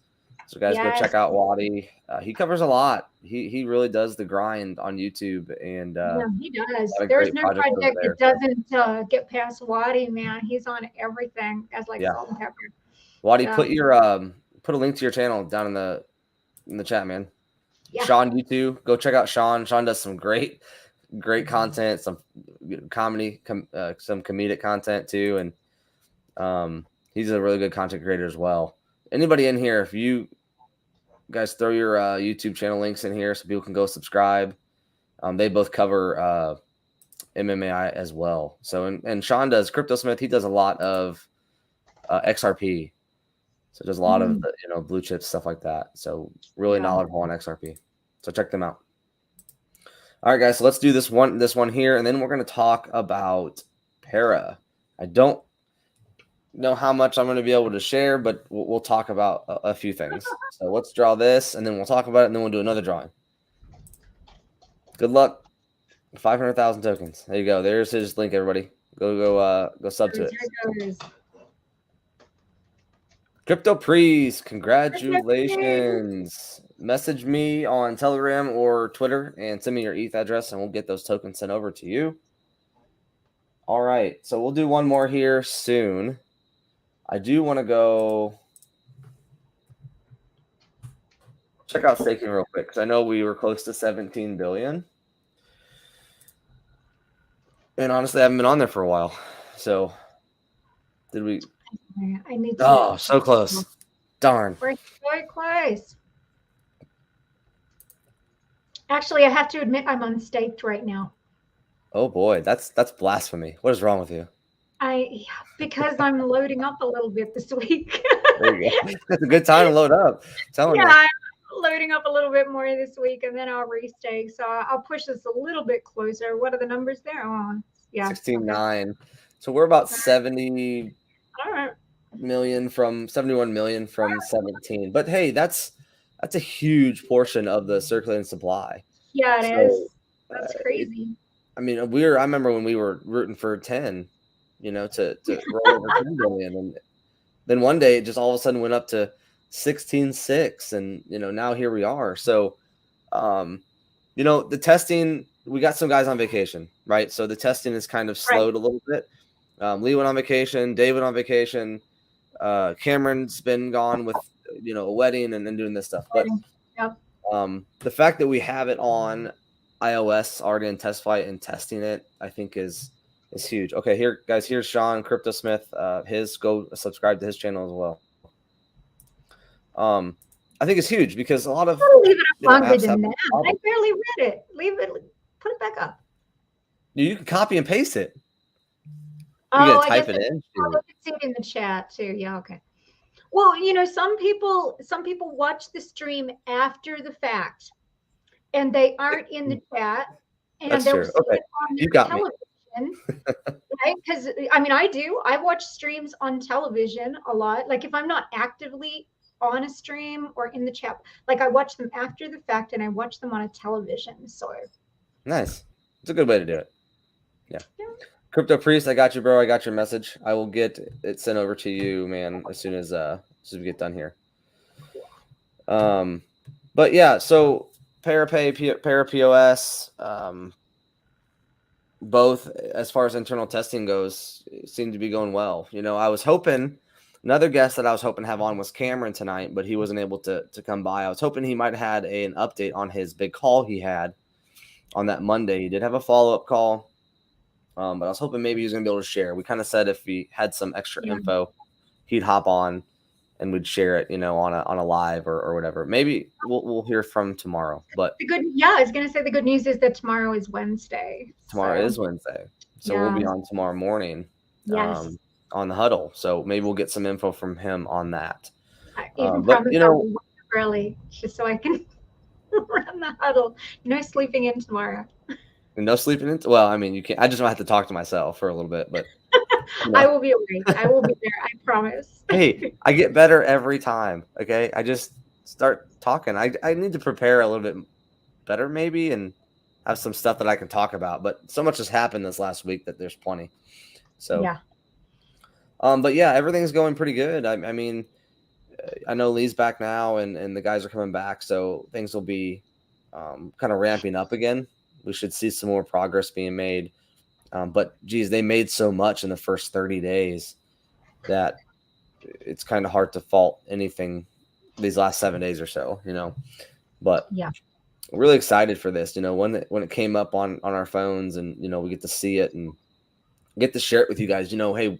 So guys, go check out Waddy. He covers a lot. He really does the grind on YouTube, and yeah, he does. There's no project that doesn't get past Waddy, man. He's on everything as like salt and pepper. Waddy, put a link to your channel down in the chat, man. Yeah. Sean, you too. Go check out Sean. Sean does some great content, some comedy, some comedic content too, and he's a really good content creator as well. Anybody in here, if you guys throw your YouTube channel links in here so people can go subscribe. They both cover MMAI as well. So and Sean does Crypto Smith. He does a lot of XRP. So does a lot of the, blue chips, stuff like that. So really knowledgeable on XRP. So check them out. All right, guys. So let's do this one here, and then we're going to talk about Para. I don't know how much I'm going to be able to share, but we'll talk about a few things. So let's draw this, and then we'll talk about it, and then we'll do another drawing. Good luck. 500,000 tokens. There you go. There's his link, everybody. Go sub to it. Crypto Priest, congratulations. Message me on Telegram or Twitter and send me your ETH address, and we'll get those tokens sent over to you. All right, so we'll do one more here soon. I do want to go check out staking real quick because I know we were close to 17 billion. And honestly, I haven't been on there for a while. So did we? I need to. Oh, so close. Darn. We're so close. Actually, I have to admit I'm unstaked right now. Oh boy, that's blasphemy. What is wrong with you? Because I'm loading up a little bit this week. There you go. It's a good time to load up. I'm loading up a little bit more this week, and then I'll restake. So I'll push this a little bit closer. What are the numbers there? Oh, yeah, 16.9. So we're about 70 million from 71 million from 17. But hey, that's a huge portion of the circulating supply. Yeah, it is. That's crazy. I mean, I remember when we were rooting for 10, to roll over 10 billion, and then one day it just all of a sudden went up to 16.6, and now here we are. So, the testing, we got some guys on vacation, right? So the testing is kind of slowed a little bit. Lee went on vacation, David on vacation, Cameron's been gone with a wedding and then doing this stuff. But the fact that we have it on iOS already in test flight and testing it, I think is huge. Okay, here guys, here's Sean Crypto Smith. Go subscribe to his channel as well. I think it's huge because a lot of leave it up longer than that. I barely read it. Leave it. Put it back up. You can copy and paste it. Oh, I guess I can see it in the chat too. Yeah, okay. Well, some people watch the stream after the fact, and they aren't in the chat, and they'll see it on their television, right? Because I watch streams on television a lot. Like if I'm not actively on a stream or in the chat, like I watch them after the fact, and I watch them on a television. So nice. It's a good way to do it. Yeah. Crypto Priest, I got you, bro. I got your message. I will get it sent over to you, man, as soon as we get done here. But yeah, so ParaPay, ParaPOS, both as far as internal testing goes, seem to be going well. I was hoping another guest that I was hoping to have on was Cameron tonight, but he wasn't able to come by. I was hoping he might have had an update on his big call he had on that Monday. He did have a follow-up call. But I was hoping maybe he was going to be able to share. We kind of said if he had some extra info, he'd hop on and we'd share it, on a live or whatever. Maybe we'll hear from tomorrow. But I was going to say the good news is that tomorrow is Wednesday. Tomorrow is Wednesday, so we'll be on tomorrow morning. Yes. On the huddle. So maybe we'll get some info from him on that. But early just so I can run the huddle. Sleeping in tomorrow. No sleeping in? Well, I mean, you can't. I just might have to talk to myself for a little bit, but I will be awake. I will be there. I promise. Hey, I get better every time. Okay, I just start talking. I need to prepare a little bit better, maybe, and have some stuff that I can talk about. But so much has happened this last week that there's plenty. So yeah. But yeah, everything's going pretty good. I mean, I know Lee's back now, and the guys are coming back, so things will be kind of ramping up again. We should see some more progress being made. But geez, they made so much in the first 30 days that it's kind of hard to fault anything these last 7 days or so, but yeah, really excited for this, when it came up on our phones, and, we get to see it and get to share it with you guys. Hey,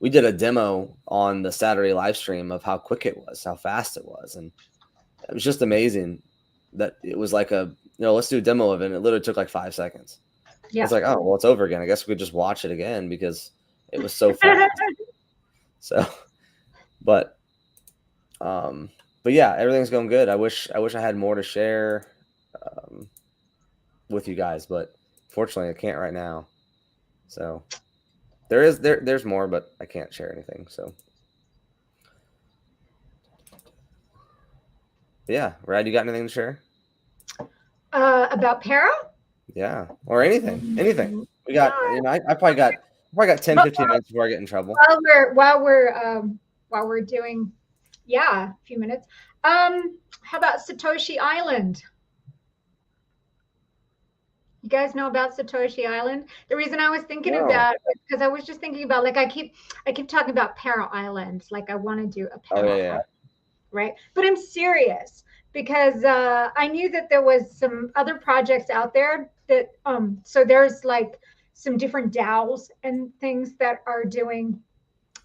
we did a demo on the Saturday live stream of how quick it was, how fast it was. And it was just amazing that it was like let's do a demo of it. And it literally took like 5 seconds. yeah. It's like, oh, well, it's over again. I guess we could just watch it again because it was so fast. So, but yeah, everything's going good. I wish I had more to share with you guys, but fortunately I can't right now. So there's more, but I can't share anything. So yeah, Rad, you got anything to share? About Para? Yeah, or anything. We got, I probably got 10, 15 minutes before I get in trouble. While we're doing, a few minutes. How about Satoshi Island? You guys know about Satoshi Island? The reason I was thinking about it, because I was just thinking about, like, I keep talking about Para Island, like I want to do a Para Island, right? But I'm serious, because I knew that there was some other projects out there that so there's like some different DAOs and things that are doing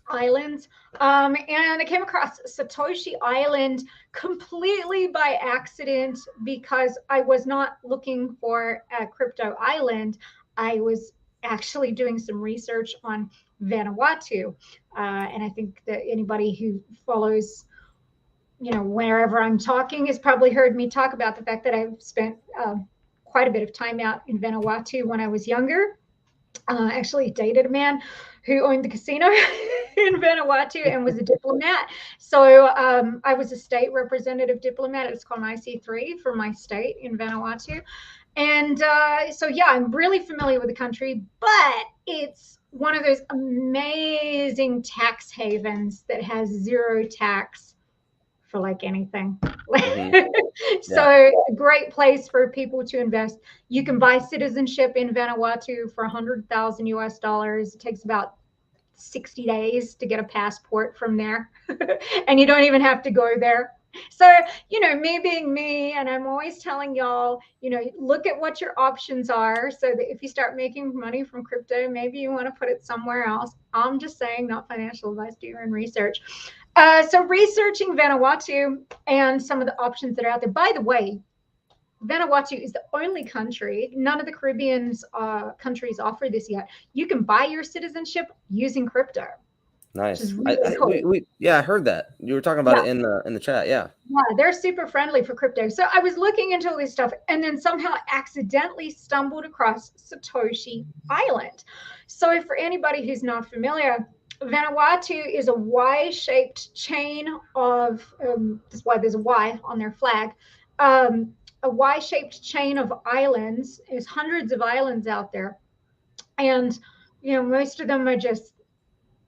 islands, and I came across Satoshi Island completely by accident, because I was not looking for a crypto island. I was actually doing some research on Vanuatu, and I think that anybody who follows, wherever I'm talking, has probably heard me talk about the fact that I've spent quite a bit of time out in Vanuatu when I was younger. Actually dated a man who owned the casino in Vanuatu and was a diplomat. So I was a state representative diplomat. It's called an IC3 for my state in Vanuatu. And so, yeah, I'm really familiar with the country, but it's one of those amazing tax havens that has zero tax for like anything. So a great place for people to invest. You can buy citizenship in Vanuatu for $100,000 US. It takes about 60 days to get a passport from there. And you don't even have to go there. So, me being me, and I'm always telling y'all, look at what your options are, so that if you start making money from crypto, maybe you want to put it somewhere else. I'm just saying, not financial advice, do your own research. So researching Vanuatu and some of the options that are out there. By the way, Vanuatu is the only country, none of the Caribbean countries offer this yet. You can buy your citizenship using crypto. Nice. Really cool. I heard that. You were talking about it in the chat. Yeah, they're super friendly for crypto. So I was looking into all this stuff, and then somehow accidentally stumbled across Satoshi Island. So for anybody who's not familiar, Vanuatu is a Y-shaped chain of, that's why there's a Y on their flag, a Y-shaped chain of islands. There's hundreds of islands out there. And, most of them are just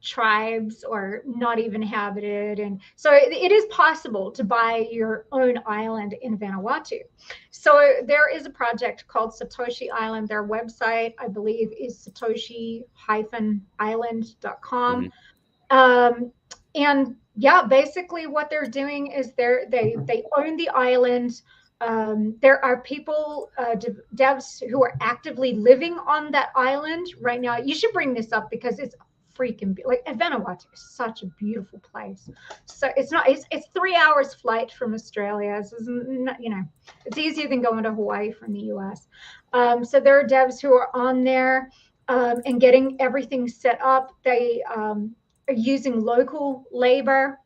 tribes or not even inhabited. And so it is possible to buy your own island in Vanuatu. So there is a project called Satoshi Island. Their website, I believe, is satoshi-island.com. And yeah, basically what they're doing is they own the island. There are people, devs who are actively living on that island right now. You should bring this up because it's freaking like Vanuatu is such a beautiful place. So it's 3 hours flight from Australia. So it's easier than going to Hawaii from the US. So there are devs who are on there and getting everything set up. They are using local labor.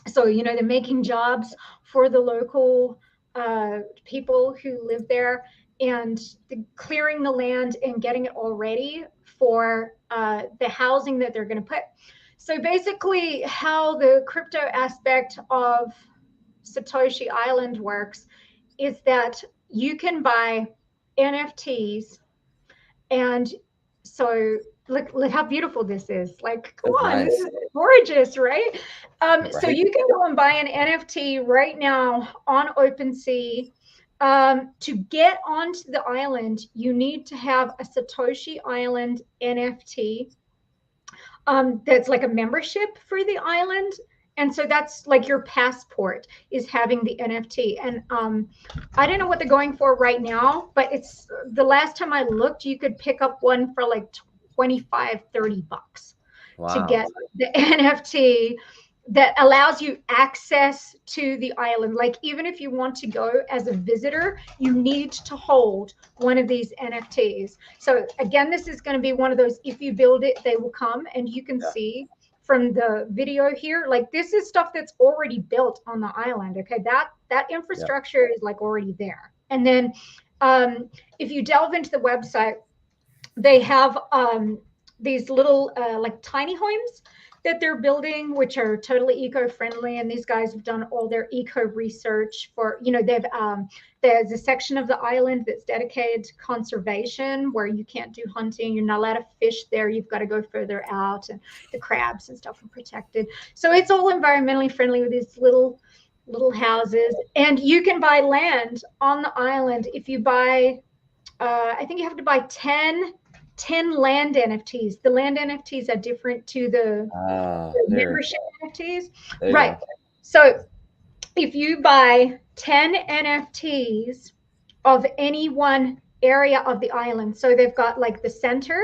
So, they're making jobs for the local people who live there, and clearing the land and getting it all ready for the housing that they're going to put. So basically how the crypto aspect of Satoshi Island works is that you can buy NFTs. And so look how beautiful this is. Like, come on, nice. gorgeous, right? Right. So you can go and buy an NFT right now on OpenSea. To get onto the island, you need to have a Satoshi Island NFT. That's like a membership for the island. And so that's like your passport is having the NFT. And I don't know what they're going for right now, but it's the last time I looked, you could pick up one for like 25, 30 bucks to get the NFT that allows you access to the island. Like even if you want to go as a visitor, you need to hold one of these NFTs. So again, this is going to be one of those, if you build it, they will come. And you can see from the video here, like this is stuff that's already built on the island. Okay, that infrastructure is like already there. And then if you delve into the website, they have these little like tiny homes that they're building, which are totally eco-friendly. And these guys have done all their eco research for, they've there's a section of the island that's dedicated to conservation where you can't do hunting. You're not allowed to fish there. You've got to go further out, and the crabs and stuff are protected. So it's all environmentally friendly with these little houses. And you can buy land on the island. If you buy, I think you have to buy 10 land NFTs. The land NFTs are different to the membership NFTs. Right. So if you buy 10 NFTs of any one area of the island, so they've got like the center,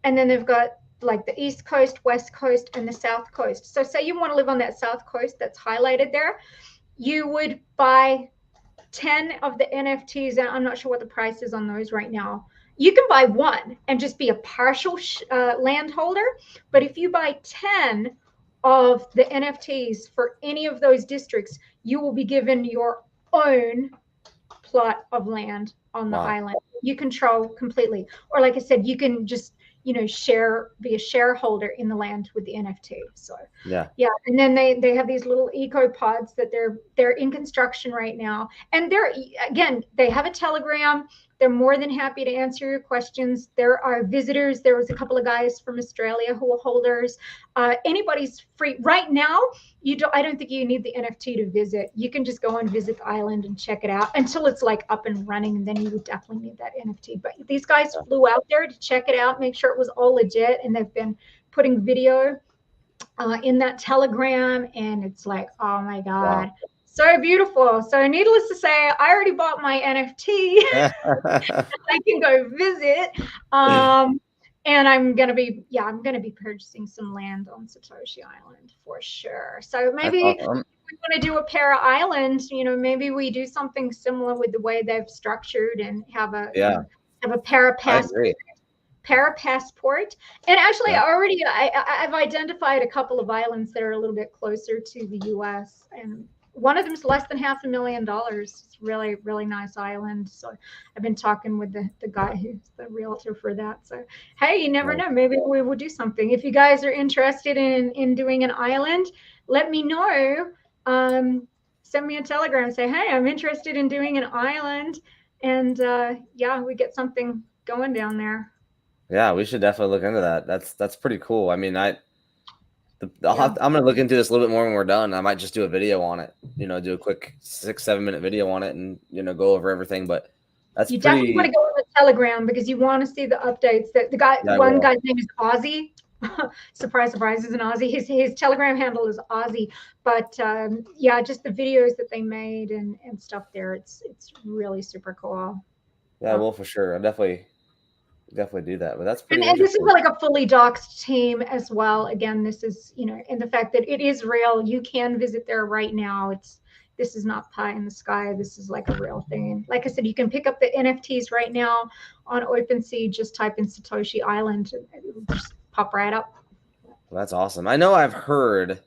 and then they've got like the East Coast, West Coast, and the South Coast. So say you want to live on that South Coast that's highlighted there, you would buy 10 of the NFTs, and I'm not sure what the price is on those right now. You can buy one and just be a partial landholder. But if you buy 10 of the NFTs for any of those districts, you will be given your own plot of land on the island. You control completely. Or like I said, you can just, be a shareholder in the land with the NFT. So yeah. And then they have these little eco pods that they're in construction right now. And they have a Telegram. They're more than happy to answer your questions. There are visitors. There was a couple of guys from Australia who are holders. Anybody's free right now. I don't think you need the NFT to visit. You can just go and visit the island and check it out until it's like up and running, and then you would definitely need that NFT. But these guys flew out there to check it out, make sure it was all legit, and they've been putting video in that Telegram, and it's like, oh my God. Wow. So beautiful. So needless to say, I already bought my NFT. I can go visit. And I'm gonna be purchasing some land on Satoshi Island for sure. So maybe if we want to do a Para Island, maybe we do something similar with the way they've structured and have a Para passport. And actually, I've identified a couple of islands that are a little bit closer to the U.S. and one of them is less than $500,000. It's really, really nice island. So I've been talking with the guy who's the realtor for that. So, hey, you never know. Maybe we will do something. If you guys are interested in doing an island, let me know. Send me a Telegram. Say, hey, I'm interested in doing an island. And we get something going down there. Yeah, we should definitely look into that. That's pretty cool. I mean, I'm going to look into this a little bit more when we're done. I might just do a video on it, do a quick 6-7 minute video on it and, go over everything. But you definitely want to go on the Telegram because you want to see the updates. That the guy, one guy's name is Ozzy. Surprise, surprise, he's an Aussie. His Telegram handle is Aussie. But just the videos that they made and stuff there, it's really super cool. Yeah, well, for sure. I definitely do that, but that's pretty and this is like a fully doxed team as well. Again, this is and the fact that it is real, you can visit there right now. This is not pie in the sky. This is like a real thing. Like I said, you can pick up the NFTs right now on OpenSea. Just type in Satoshi Island and it will just pop right up. Well, that's awesome. I know I've heard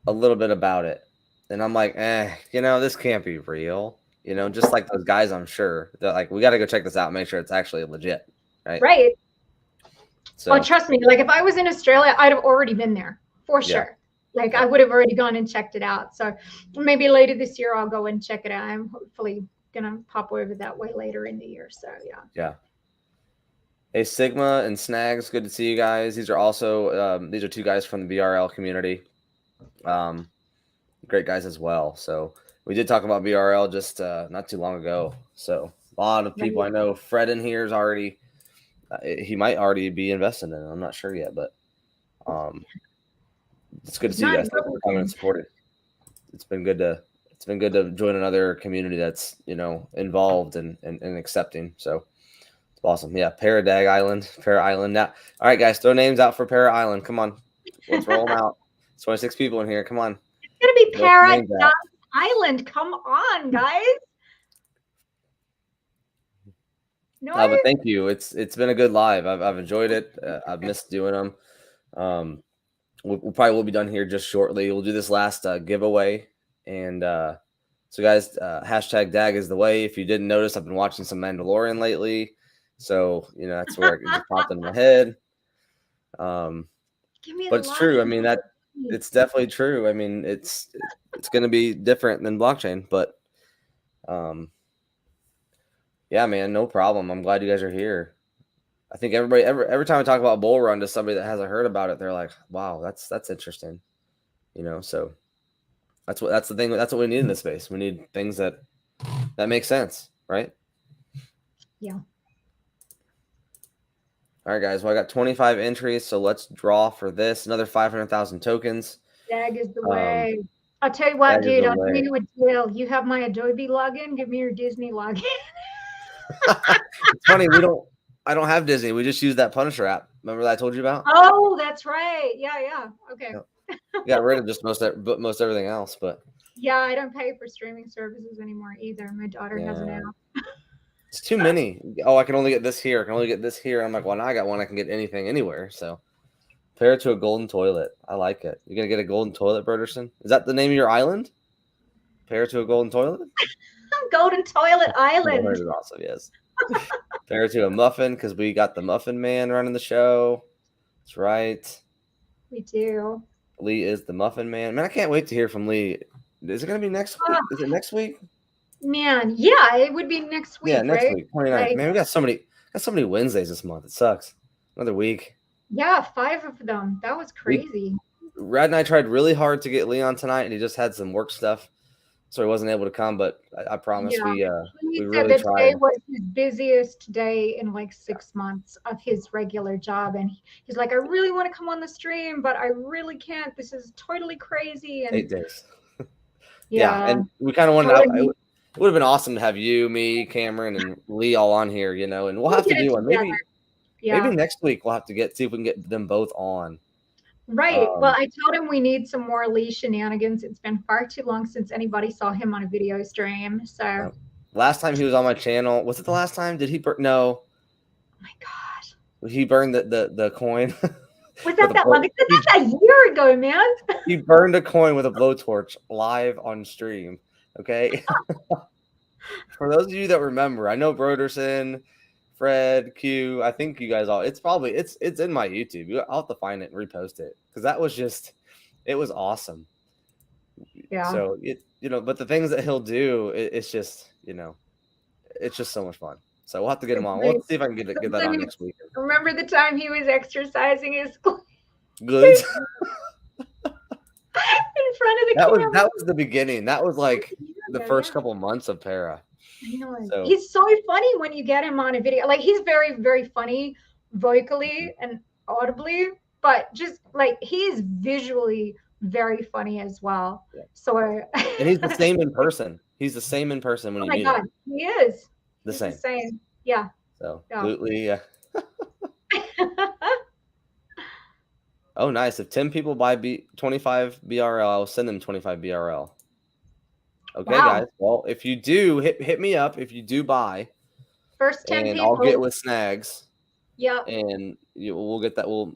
a little bit about it and I'm like, this can't be real. Just like those guys, I'm sure they're like, we got to go check this out and make sure it's actually legit. Right. So, well, trust me, like if I was in Australia, I'd have already been there for sure. Like I would have already gone and checked it out. So maybe later this year, I'll go and check it out. I'm hopefully going to pop over that way later in the year. So yeah. Hey, Sigma and Snags, good to see you guys. These are also these are two guys from the BRL community. Great guys as well. So we did talk about BRL just not too long ago. So a lot of people I know. Fred in here is already he might already be investing in it. I'm not sure yet, but it's good to see you guys. Thanks for coming and supporting. It's been good to join another community that's involved and accepting. So it's awesome. Yeah, Para Island. Now, all right, guys, throw names out for Para Island. Come on, let's roll them out. It's 26 people in here. Come on. It's gonna be Para Island. Come on, guys. No, but thank you. It's been a good live. I've enjoyed it. I've missed doing them. We'll probably will be done here just shortly. We'll do this last giveaway, and so guys, hashtag DAG is the way. If you didn't notice, I've been watching some Mandalorian lately, so that's where it just popped in my head. But it's true. I mean it's definitely true. I mean it's going to be different than blockchain, but yeah, man, no problem. I'm glad you guys are here. I think everybody every time I talk about Bullrun to somebody that hasn't heard about it, they're like, "Wow, that's interesting." So that's the thing. That's what we need in this space. We need things that make sense, right? Yeah. All right, guys. Well, I got 25 entries, so let's draw for this. Another 500,000 tokens. DAG is the way. I'll tell you what, dude. I'll give you a deal. You have my Adobe login. Give me your Disney login. It's funny. I don't have Disney. We just use that Punisher app. Remember that I told you about? Oh, that's right. Yeah. Okay. Got rid of just most everything else, but yeah, I don't pay for streaming services anymore either. My daughter has an app. It's too many. Oh, I can only get this here. I can only get this here. I'm like, well, now I got one. I can get anything anywhere. So pair it to a golden toilet. I like it. You're gonna get a golden toilet, Broderson? Is that the name of your island? Pair it to a golden toilet? Golden Toilet Island. Is awesome, yes. Pair it to a muffin because we got the Muffin Man running the show. That's right. We do. Lee is the Muffin Man. Man, I can't wait to hear from Lee. Is it gonna be next week? Is it next week? Man, yeah, it would be next week. Yeah, next right? week, 29th. Man, we got so many Wednesdays this month. It sucks. Another week. Yeah, 5 of them. That was crazy. Rad and I tried really hard to get Leon tonight, and he just had some work stuff, so he wasn't able to come. But I promise we really tried. Today was his busiest day in like 6 months of his regular job, and he's like, I really want to come on the stream, but I really can't. This is totally crazy. And 8 days. Yeah, and we kind of wanted. It would have been awesome to have you, me, Cameron, and Lee all on here, and we'll have to do one. Maybe next week we'll have to see if we can get them both on. Right. Well, I told him we need some more Lee shenanigans. It's been far too long since anybody saw him on a video stream. So last time he was on my channel, was it the last time? Did he burn? No. Oh my God. He burned the coin. Was that long? That's a year ago, man. He burned a coin with a blowtorch live on stream. Okay. For those of you that remember, I know Broderson, Fred, Q, I think you guys all, it's in my YouTube. I'll have to find it and repost it because that was it was awesome. Yeah. So but the things that he'll do, it's just, it's just so much fun. So we'll have to get him on. We'll see if I can get that on next week. Remember the time he was exercising his goods in front of the camera? That was the beginning. That was like the first couple of months of Para. I know. So, he's so funny when you get him on a video. Like, he's very, very funny vocally and audibly, but just like he's visually very funny as well. Yeah. So and he's the same in person. He's the same in person when you meet him. He is. The same. Yeah. So absolutely, yeah. Oh, nice. If 10 people buy 25 BRL, I'll send them 25 BRL. Okay, guys. Well, if you do, hit me up. If you do buy, first 10 people, I'll get with Snags. Yeah. And we'll get that. We'll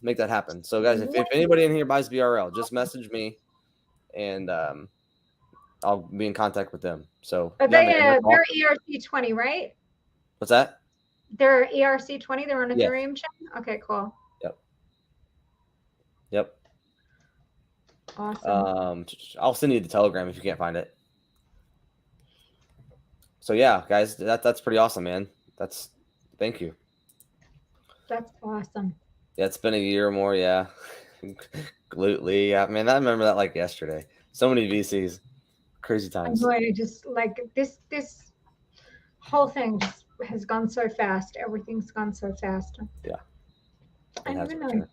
make that happen. So, guys, if anybody in here buys BRL, just message me, and I'll be in contact with them. So they're ERC20, right? What's that? They're ERC20. They're on Ethereum chain. Okay, cool. Yep. Awesome. I'll send you the Telegram if you can't find it. So yeah, guys, that's pretty awesome, man. Thank you. That's awesome. Yeah, it's been a year or more. Yeah. Glutely. I mean, I remember that like yesterday. So many VCs. Crazy times. I'm going to just like this whole thing just has gone so fast. Everything's gone so fast. Yeah. I don't even know.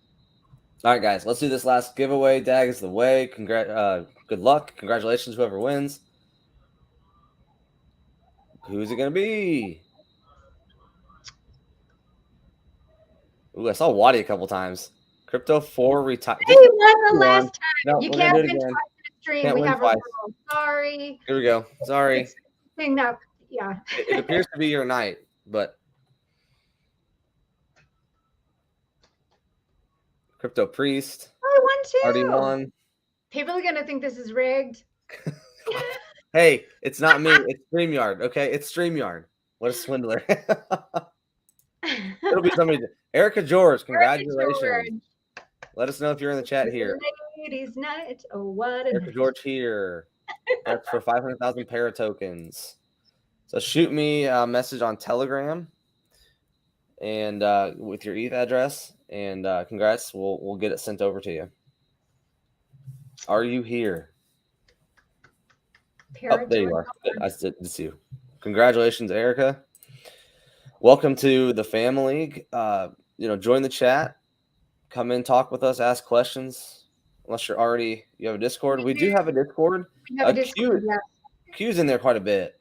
All right, guys, let's do this last giveaway. Dag is the way. Good luck. Congratulations, whoever wins. Who's it going to be? Ooh, I saw Waddy a couple times. Crypto 4 retired. Hey, you won the last time. No, you we're can't gonna do it win again. twice in a stream. Can't We win have twice. a rule. Sorry. Here we go. Sorry. It's thing that, yeah. It appears to be your night, but Crypto Priest. I won too. Already won. People are gonna think this is rigged. Hey, it's not me. It's StreamYard. Okay, it's StreamYard. What a swindler. It'll be somebody. Erica George, congratulations. George. Let us know if you're in the chat here. Ladies' night. Oh, what a Erica night. George here. That's for 500,000 para tokens. So shoot me a message on Telegram and with your ETH address, and congrats. We'll get it sent over to you. Are you here? Oh, there you are. I said it's you. Congratulations, Erica. Welcome to the family. Join the chat. Come in, talk with us, ask questions. Unless you have a Discord. We do have a Discord. We have a Discord, yeah. Q's in there quite a bit,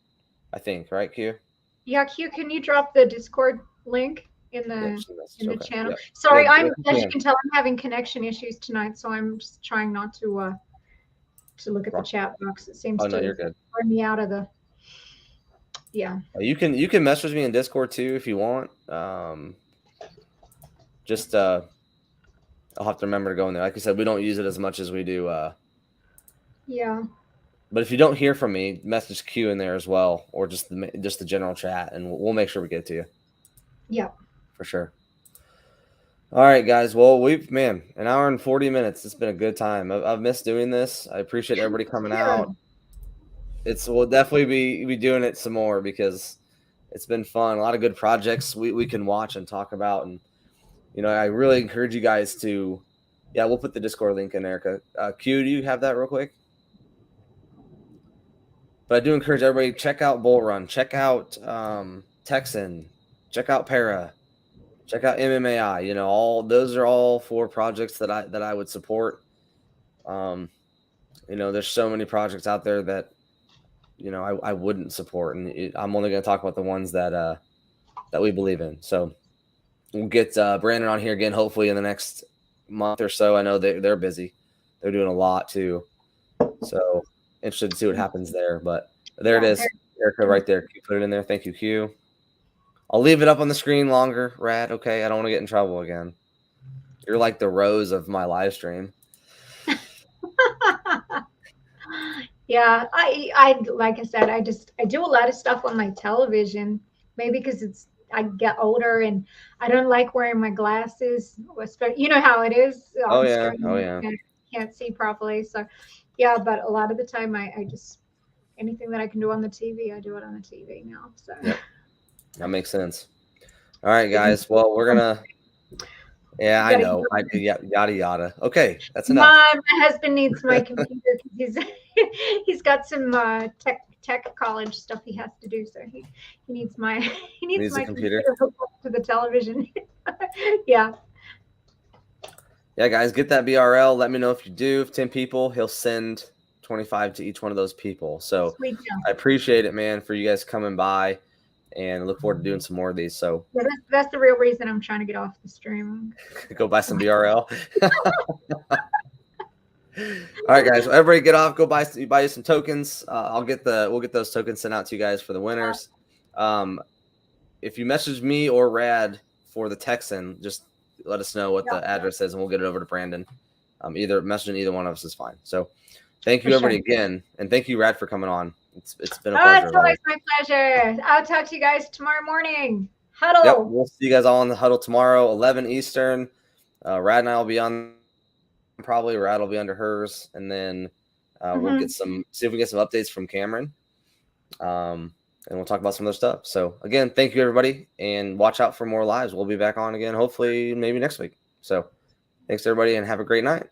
I think, right, Q? Yeah, Q, can you drop the Discord link in the channel? Yep. Sorry, as you can tell, I'm having connection issues tonight, so I'm just trying not to look at the chat box. It seems to bring me out of the. Yeah. You can message me in Discord too if you want. I'll have to remember to go in there. Like I said, we don't use it as much as we do. Yeah. But if you don't hear from me, message Q in there as well, or just the general chat, and we'll make sure we get to you. Yeah. For sure. All right, guys. Well, an hour and 40 minutes. It's been a good time. I've missed doing this. I appreciate everybody coming out. We'll definitely be doing it some more because it's been fun. A lot of good projects we can watch and talk about, and I really encourage you guys to. Yeah, we'll put the Discord link in, Erica. Q, do you have that real quick? But I do encourage everybody, check out Bullrun, check out Texan, check out Para, check out MMAI. All those are all 4 projects that I would support. There's so many projects out there that I wouldn't support, and I'm only going to talk about the ones that we believe in. So we'll get Brandon on here again, hopefully in the next month or so. I know they're busy; they're doing a lot too. So interested to see what happens there. But there it is, Erica, right there. Q put it in there. Thank you, Q. I'll leave it up on the screen longer, Rad. Okay, I don't want to get in trouble again. You're like the Rose of my live stream. Yeah, I like I said, I do a lot of stuff on my television. Maybe because I get older and I don't like wearing my glasses. You know how it is. Oh yeah. Can't see properly. So yeah, but a lot of the time I just anything that I can do on the TV, I do it on the TV now. So yep. That makes sense. All right, guys. Well, we're gonna. Yeah, I know. Yada yada. Okay, that's enough. My husband needs my computer because he's got some tech college stuff he has to do, so he needs my computer hooked up to the television. Yeah. Yeah, guys, get that BRL. Let me know if you do. If 10 people, he'll send 25 to each one of those people. So sweet, yeah. I appreciate it, man, for you guys coming by, and look forward to doing some more of these. So yeah, that's the real reason I'm trying to get off the stream. Go buy some BRL. All right, guys. Well, everybody get off. Go buy you some tokens. We'll get those tokens sent out to you guys for the winners. If you message me or Rad for the Texan, just let us know what the address is, and we'll get it over to Brandon. Either messaging either one of us is fine. So thank you, everybody, again, and thank you, Rad, for coming on. It's been a pleasure. It's always my pleasure. I'll talk to you guys tomorrow morning. Huddle. Yep, we'll see you guys all in the huddle tomorrow, 11 Eastern. Rad and I will be on. Probably Rad will be under see if we get some updates from Cameron. and we'll talk about some other stuff. So again, thank you everybody, and watch out for more lives. We'll be back on again, hopefully maybe next week. So thanks everybody, and have a great night.